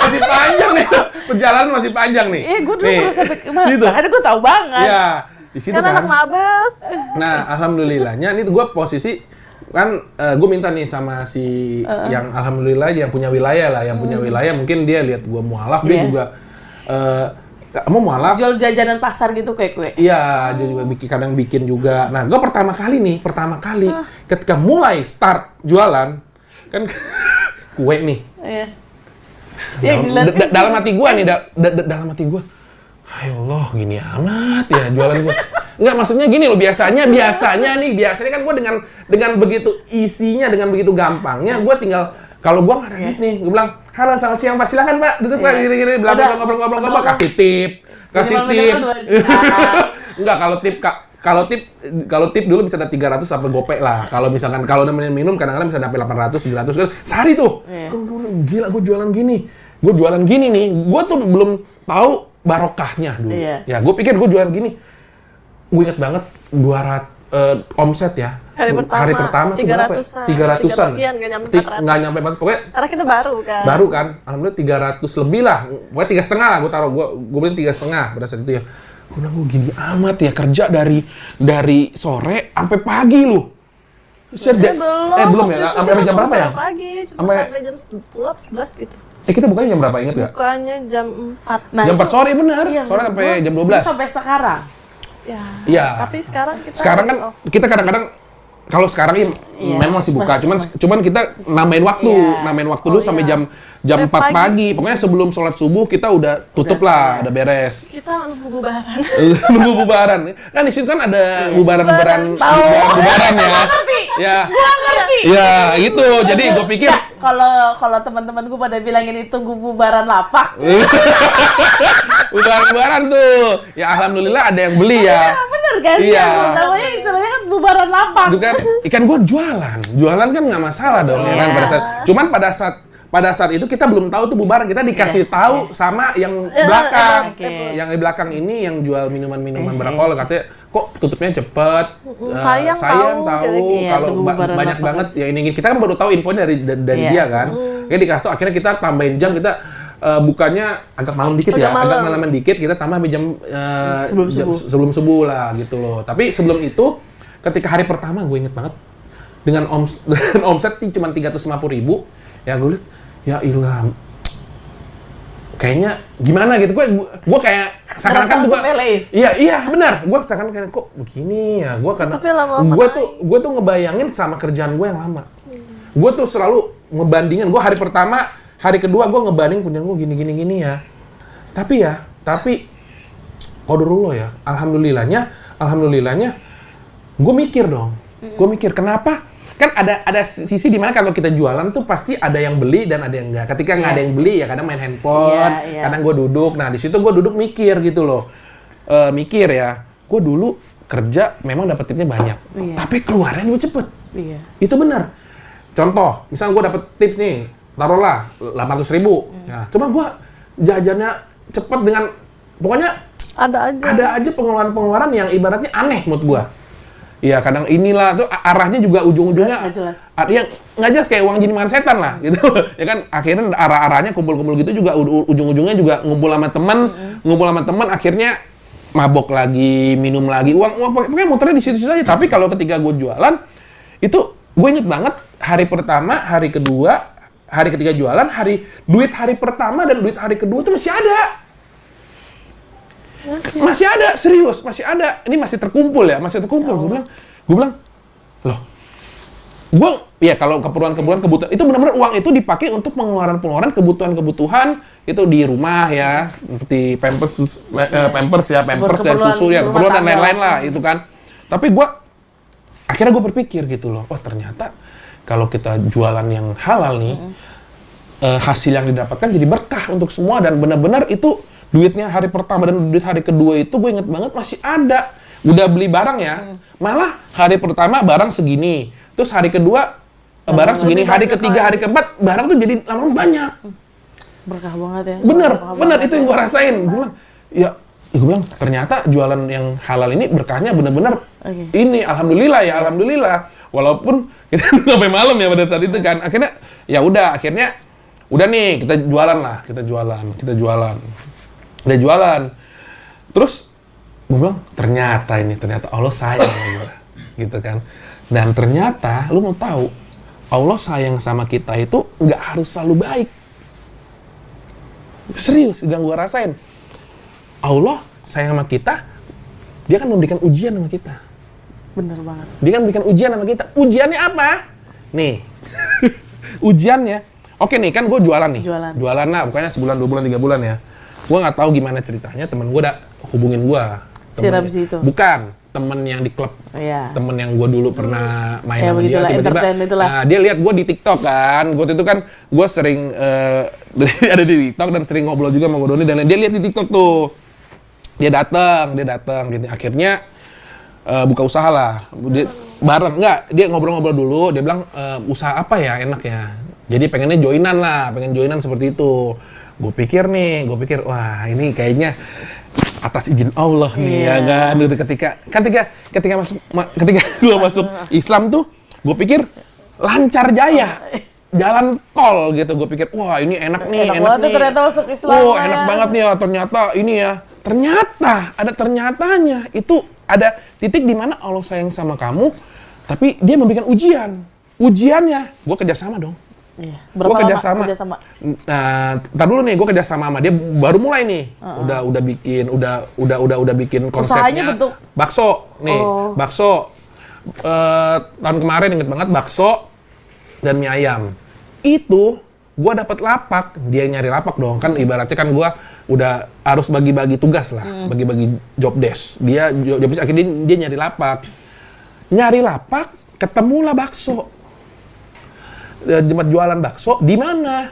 Masih panjang nih. Perjalanan masih panjang nih. Gue dulu Nih, pernah sampai gitu. makanya gue tahu banget. Iya, di situ Kan anak kan. mabes. Nah, alhamdulillahnya ini gue posisi kan gue minta nih sama si yang alhamdulillah yang punya wilayah lah, yang punya wilayah mungkin dia lihat gue mualaf, dia Iya. juga kamu mualaf. Jual jajanan pasar gitu kayak kue. Iya, dia juga kadang bikin juga. Nah, gue pertama kali ketika mulai start jualan kan kue nih. Iya. Ya, Dalam hati gue nih, dalam hati gue, ya Allah, gini amat ya jualan gue. Enggak, maksudnya gini loh, biasanya kan gue dengan begitu isinya, dengan begitu gampangnya, gue tinggal, kalau gue nggak ada duit nih, gue bilang, halo selamat siang Pak, silakan Pak, duduk Pak, gini-gini, bla bla ngobrol-ngobrol, kasih tip. Enggak, kalau tip dulu bisa ada 300 sampai gopek lah. Kalau misalkan kalau namanya minum kadang-kadang bisa sampai 800, 700 kan sehari tuh. Iya. Gila, gue jualan gini nih. Gue tuh belum tahu barokahnya dulu. Iya. Ya, gue pikir gue jualan gini. Gue inget banget 200 omset ya. Hari pertama tuh berapa? 300-an. sekian, nggak nyampe 400. Nggak nyampe 400. Pokoknya Karena kita baru kan. baru kan, alhamdulillah 300 lebih lah, pokoknya 3,5 lah gue taruh, gue beli 3,5 pada saat itu ya. Gue bilang, gue gini amat ya, kerja dari sore sampai pagi lu. Belum ya, sampai jam berapa ya? Pagi, cuma Sampai- sampai jam 10, 11 gitu. Kita bukanya jam berapa, inget nggak? Bukanya jam 4. Nah, Jam 4 itu- sore, bener. Iya, Sore sampai gua- jam gua 12. sampai sekarang. Ya. Iya. Tapi sekarang kita Sekarang kan kita kadang-kadang kalau sekarang Iya. memang masih buka, cuman kita nambahin waktu, Iya. dulu Oh, sampai iya. jam 4 Pagi. pagi. Pokoknya sebelum sholat subuh kita udah tutup lah, udah beres. kita nunggu bubaran. Nunggu bubaran. Kan di situ kan ada bubaran-bubaran Tahu. bubaran ya. Ya. Ya, gitu. Jadi gue pikir Ya, kalau teman-teman gue pada bilang ini tunggu bubaran lapak. bubaran tuh. Ya alhamdulillah ada yang beli ya. Bener kan? Iya. Namanya istilahnya kan bubaran lapak. Itu kan ikan gue jualan kan nggak masalah dong ya kan pada saat. Cuman pada saat itu kita belum tahu tuh bubaran, kita dikasih tahu sama yang belakang. Oke. Yang di belakang ini yang jual minuman-minuman beralkohol, katanya kok tutupnya cepet. Sayang Sayang tahu, tahu Iya, kalau tunggu bubaran banyak apa. banget ya ini kita kan baru tahu infonya dari Iya. dia kan. Kayak dikasih tahu, akhirnya kita tambahin jam, kita bukannya agak malam dikit ya, agak malaman dikit, kita tambah sampai jam sebelum subuh lah gitu loh. Tapi sebelum itu ketika hari pertama gue inget banget dengan omset cuma 350.000 ya, gue liat ya ilah kayaknya gimana gitu, gue kayak seakan-akan tuh iya benar, gue seakan kayak kok begini ya, Tapi lama-lama gue tuh ngebayangin sama kerjaan gue yang lama. Gue tuh selalu ngebandingin, gue hari pertama, hari kedua gue ngebanding punya gue gini ya. Tapi qadarullah ya, alhamdulillahnya gue mikir dong. Gue mikir kenapa? Kan ada sisi dimana kalau kita jualan tuh pasti ada yang beli dan ada yang enggak. Ketika nggak ada yang beli ya kadang main handphone, kadang gue duduk. Nah di situ gue duduk mikir gitu loh, mikir ya. Gue dulu kerja memang dapat tipnya banyak, tapi keluarnya gue cepet. Iya. Itu benar. Contoh, misal gue dapet tips nih, taruhlah 800.000. Ya, cuma gue jajannya cepet dengan, pokoknya ada aja pengeluaran yang ibaratnya aneh menurut gue. Iya, kadang inilah tuh arahnya juga ujung-ujungnya Nggak jelas. Ya nggak jelas, kayak uang jiniman setan lah gitu. Ya kan akhirnya arah-arahnya kumpul-kumpul gitu juga ujung-ujungnya juga ngumpul sama teman, akhirnya mabok lagi, minum lagi, uang pokoknya muternya di situ-situ aja. Tapi kalau ketika gue jualan itu gue inget banget hari pertama, hari kedua, hari ketiga jualan, duit hari pertama dan duit hari kedua itu masih ada. Masih ada, serius, masih ada. Ini masih terkumpul ya, masih terkumpul. Gue bilang, loh, ya kalau kebutuhan itu benar-benar uang itu dipakai untuk pengeluaran kebutuhan itu di rumah ya, seperti pampers dan susu ya, keperluan dan lain-lain lah itu kan. Tapi akhirnya gue berpikir gitu loh, oh ternyata kalau kita jualan yang halal nih, hasil yang didapatkan jadi berkah untuk semua, dan benar-benar itu duitnya hari pertama dan duit hari kedua itu gue inget banget masih ada. Udah beli barang ya, malah hari pertama barang segini, terus hari kedua barang segini, hari ketiga, hari keempat barang tuh jadi lama banyak. Berkah banget ya. Bener itu yang gue rasain. Gue bilang ternyata jualan yang halal ini berkahnya bener-bener ini, alhamdulillah. Walaupun kita sampai malam ya pada saat itu kan. Akhirnya udah nih kita jualan. Terus gue bilang ternyata Allah sayang sama gue, gitu kan. Dan ternyata lu mau tahu, Allah sayang sama kita itu nggak harus selalu baik. Serius, yang gue rasain. Allah sayang sama kita, dia kan memberikan ujian sama kita. Bener banget. Dia kan memberikan ujian sama kita. Ujiannya apa? Nih, ujiannya. Oke nih, kan gue jualan nih. Jualan lah, pokoknya sebulan, 2 bulan, 3 bulan ya. Gue nggak tahu gimana ceritanya, temen gue udah hubungin gue. Si Ramzi itu? Bukan, temen yang di klub. Iya. Temen yang gue dulu pernah main Ya, sama dia, begitulah, tiba-tiba. entertain itulah. Nah, dia lihat gue di TikTok kan. Gue itu kan, gue sering ada di TikTok dan sering ngobrol juga sama Doni, dan dia lihat di TikTok tuh. Dia datang gitu. Akhirnya buka usaha lah. Dia ngobrol-ngobrol dulu, dia bilang usaha apa ya enak ya. Jadi pengen joinan seperti itu. Gue pikir, wah ini kayaknya atas izin Allah nih ya kan. Ketika gue masuk Islam tuh, gue pikir lancar jaya, jalan tol gitu. Gue pikir, wah ini enak nih. Ternyata masuk Islam. Oh enak banget nih ya, ternyata ini ya. Ternyata ada ternyatanya. Itu ada titik di mana Allah sayang sama kamu, tapi dia memberikan ujian. Ujiannya, gue kerjasama dong. Iya. Gue Berapa lama kerjasama. kerjasama? Nah, ntar dulu nih, gue kerjasama sama dia baru mulai nih. Udah bikin Usahanya konsepnya. bentuk- Bakso nih, bakso. Tahun kemarin inget banget bakso dan mie ayam. Itu gue dapat lapak, dia nyari lapak dong. Kan ibaratnya kan gue udah harus bagi-bagi tugas lah, bagi-bagi job desk. Dia job desk akhirnya dia nyari lapak. Nyari lapak, ketemulah bakso. Jembat jualan bakso di mana?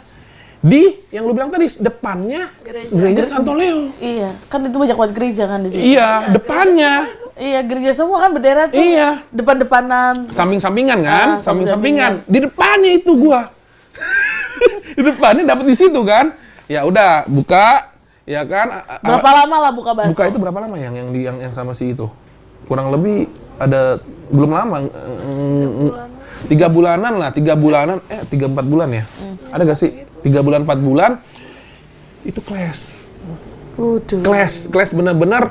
Di yang lu bilang tadi depannya gereja Santo Leo. Iya, kan itu banyak banget gereja kan di sini. Iya, depannya. Iya, gereja semua kan bendera tuh. Iya. Depan-depanan. Samping-sampingan kan? samping-sampingan. Samping-sampingan. Di depannya itu gua. Di depannya dapat di situ kan? Ya udah, buka ya kan? Berapa lama lah buka bakso? Buka itu berapa lama yang sama si itu? Kurang lebih ada belum lama. 3 bulanan lah, 3 bulanan, 3-4 bulan ya? Ada gak sih? 3 bulan, 4 bulan, itu clash. Clash bener-bener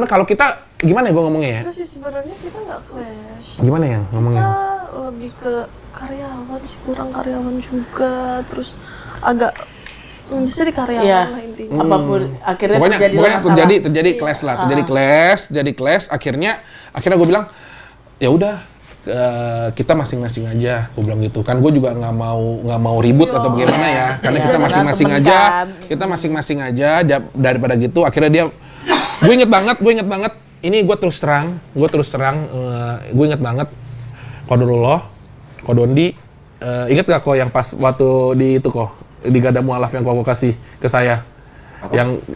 kalau kita, gimana ya gue ngomongnya ya? Terus sih sebenarnya kita nggak clash. Gimana ya ngomongnya? Kita lebih ke karyawan sih, kurang karyawan juga. Terus agak bisa di karyawan Iya. lah intinya. Apapun akhirnya Pokoknya masalah. terjadi clash lah, terjadi clash. Akhirnya gue bilang, ya udah kita masing-masing aja, gue bilang gitu kan. Gue juga nggak mau ribut atau bagaimana ya, karena Iya, kita karena masing-masing temen aja, kan. kita masing-masing aja. Daripada gitu, akhirnya dia, gue inget banget. Ini gue terus terang, gue inget banget. Qadarullah, Qadondi, inget gak kok yang pas waktu di itu kok di Gada Mualaf yang kok kasih ke saya,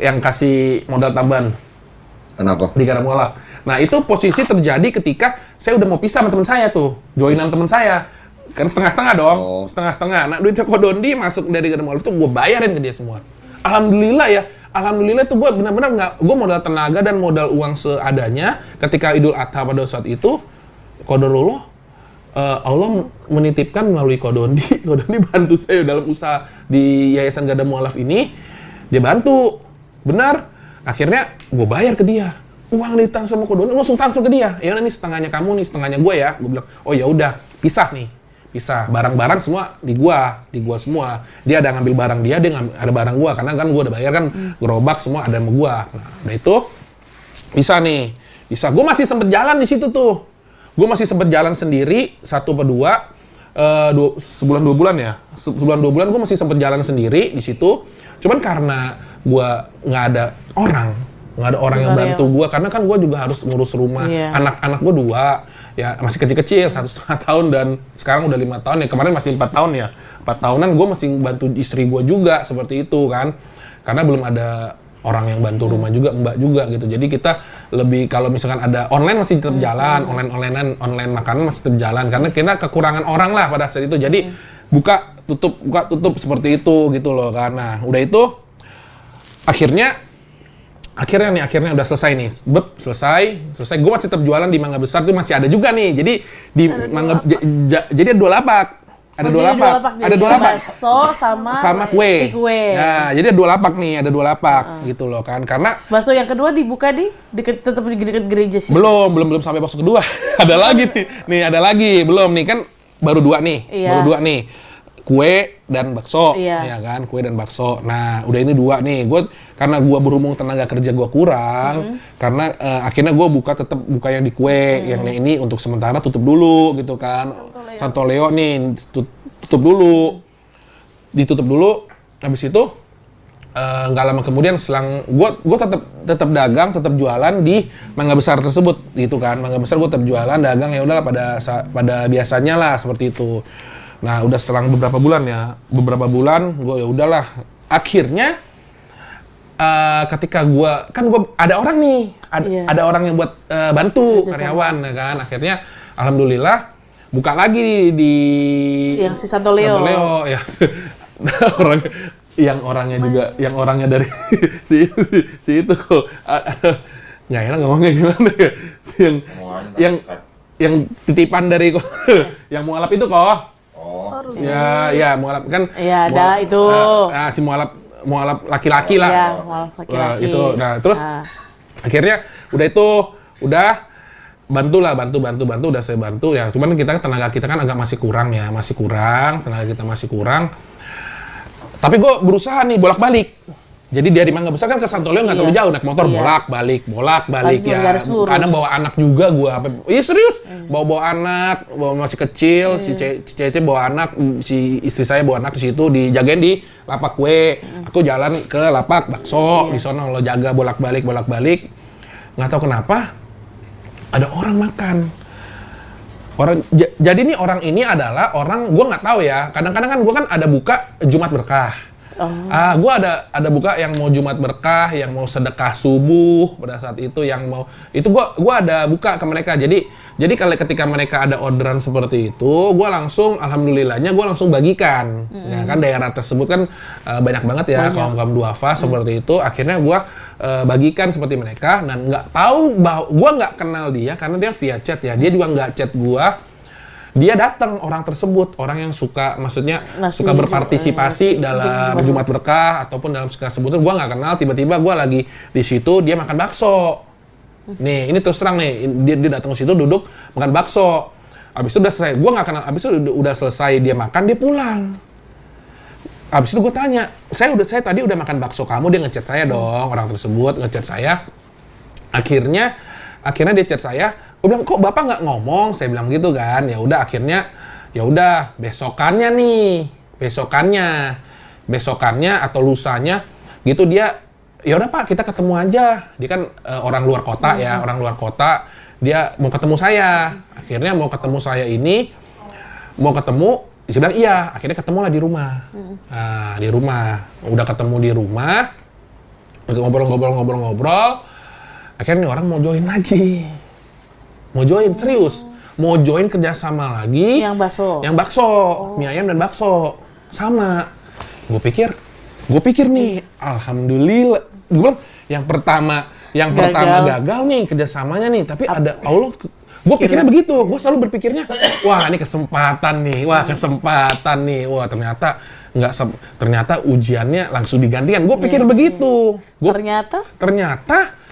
yang kasih modal tambahan. Kenapa? Di Gada Mualaf. Nah, itu posisi terjadi ketika saya udah mau pisah sama teman saya tuh, joinan teman saya. Kan setengah-setengah dong, setengah-setengah. Nah, duitnya Qadondi masuk dari Gada Mualaf tuh gue bayarin ke dia semua. Alhamdulillah tuh gue benar-benar gue modal tenaga dan modal uang seadanya ketika Idul Adha pada saat itu. Qadarullah, Allah menitipkan melalui Qadondi bantu saya dalam usaha di Yayasan Gada Mualaf ini. Dia bantu, benar. Akhirnya gue bayar ke dia. Uang ditransfer sama Qadondi, langsung transfer ke dia. Ya ini setengahnya kamu nih, setengahnya gue ya. Gue bilang, oh ya udah, pisah nih. Pisah. Barang-barang semua di gua semua. Dia ada ngambil barang dia ada barang gua karena kan gua udah bayar kan, gerobak semua ada sama gua. Nah, udah itu pisah nih. Pisah. Gua masih sempet jalan di situ tuh. Gua masih sempet jalan sendiri 1 atau 2 sebulan 2 bulan ya. Sebulan 2 bulan gua masih sempet jalan sendiri di situ. Cuman karena gua nggak ada orang yang bantu gua karena kan gua juga harus ngurus rumah. Anak-anak gua 2 ya masih kecil-kecil, 1,5 tahun dan sekarang udah 5 tahun ya. Kemarin masih 4 tahun ya. 4 tahunan gua masih bantu istri gua juga seperti itu kan. Karena belum ada orang yang bantu rumah juga, mbak juga gitu. Jadi kita lebih kalau misalkan ada online masih tetap jalan, online makanan masih tetap jalan karena kita kekurangan orang lah pada saat itu. Jadi buka tutup seperti itu gitu loh. Karena udah itu akhirnya udah selesai nih. Selesai. Gue masih tetap jualan di Mangga Besar, itu masih ada juga nih. Jadi di Mangga jadi ada 2 lapak. Ada 2 lapak. Ada 2 lapak. Bakso sama kue. Kue. Nah, jadi ada 2 lapak nih, ada 2 lapak gitu loh kan. Karena Bakso yang kedua dibuka di tetap di dekat gereja sih. belum sampai bakso kedua. Ada lagi nih. Nih ada lagi. Belum nih kan baru 2 nih. Iya. Baru 2 nih. Kue dan bakso, Iya. ya kan, kue dan bakso. Nah, udah ini 2 nih. Karena gue berhubung tenaga kerja gue kurang, karena akhirnya gue tetap buka yang di kue, yang ini untuk sementara tutup dulu gitu kan. Santo Leo nih tutup dulu. Habis itu nggak lama kemudian selang gue tetap dagang, tetap jualan di Mangga Besar tersebut gitu kan. Mangga Besar gue tetap jualan, dagang ya udahlah pada biasanya lah seperti itu. Nah, udah selang beberapa bulan gue ya udahlah. Akhirnya ketika gue ada orang nih, ada orang yang buat bantu karyawan ya kan. Akhirnya alhamdulillah buka lagi di yang si Santo Leo ya. yang orangnya dari si itu kok nggak enak ngomongnya gimana ya. Yang titipan dari yang mualaf itu kok. Ya, mualaf kan. Iya, ada itu. Si mualaf laki-laki lah. Iya, mualaf laki-laki. Itu. Nah, terus akhirnya udah bantu udah saya bantu ya. Cuman tenaga kita kan agak masih kurang ya, tenaga kita masih kurang. Tapi gue berusaha nih bolak-balik. Jadi dari Mangga Besar kan ke Santolio nggak terlalu jauh, naik motor bolak-balik ya. Kadang bawa anak juga gue. Iya serius, bawa anak, masih kecil, si Cece bawa anak, si istri saya bawa anak di situ, dijagain di lapak kue. Aku jalan ke lapak bakso, di sana lo jaga bolak-balik. Nggak tahu kenapa ada orang makan. Jadi nih orang ini adalah orang, gue nggak tahu ya. Kadang-kadang kan gue kan ada buka Jumat Berkah. Gue ada buka yang mau Jumat Berkah, yang mau sedekah subuh pada saat itu, yang mau itu gue ada buka ke mereka. Jadi kalau ketika mereka ada orderan seperti itu, gue langsung alhamdulillahnya gue langsung bagikan. Ya kan daerah tersebut kan banyak banget ya kaum duafa seperti itu. Akhirnya gue bagikan seperti mereka, dan nggak tahu bahwa gue nggak kenal dia karena dia via chat ya. Dia juga nggak chat gue. Dia datang orang tersebut, orang yang suka, maksudnya suka berpartisipasi dalam Jumat Berkah ataupun dalam segala sebutan. Gue nggak kenal, tiba-tiba gue lagi di situ, dia makan bakso. Nih, ini terus terang nih, dia datang ke situ duduk makan bakso. Abis itu udah selesai, gue nggak kenal. Abis itu udah selesai dia makan, dia pulang. Abis itu gue tanya, saya tadi udah makan bakso kamu, dia ngechat saya dong, orang tersebut ngechat saya. Akhirnya dia chat saya. Gue bilang, kok bapak nggak ngomong? Saya bilang gitu kan. Ya udah akhirnya, ya udah besokannya atau lusanya gitu dia, ya udah pak kita ketemu aja. Dia kan orang luar kota ya, dia mau ketemu saya. Akhirnya mau ketemu saya ini, saya bilang iya. Akhirnya ketemulah di rumah. Nah, di rumah, udah ketemu di rumah, ngobrol. Akhirnya nih orang mau join lagi. Serius. Mau join kerjasama lagi. Yang bakso. Mie ayam dan bakso. Sama. Gue pikir nih, alhamdulillah. Gue bilang, yang pertama gagal nih kerjasamanya nih. Tapi ada Allah. Gue pikirnya begitu. Gue selalu berpikirnya, wah ini kesempatan nih. Wah ternyata ujiannya langsung digantikan. Gue pikir begitu. Ternyata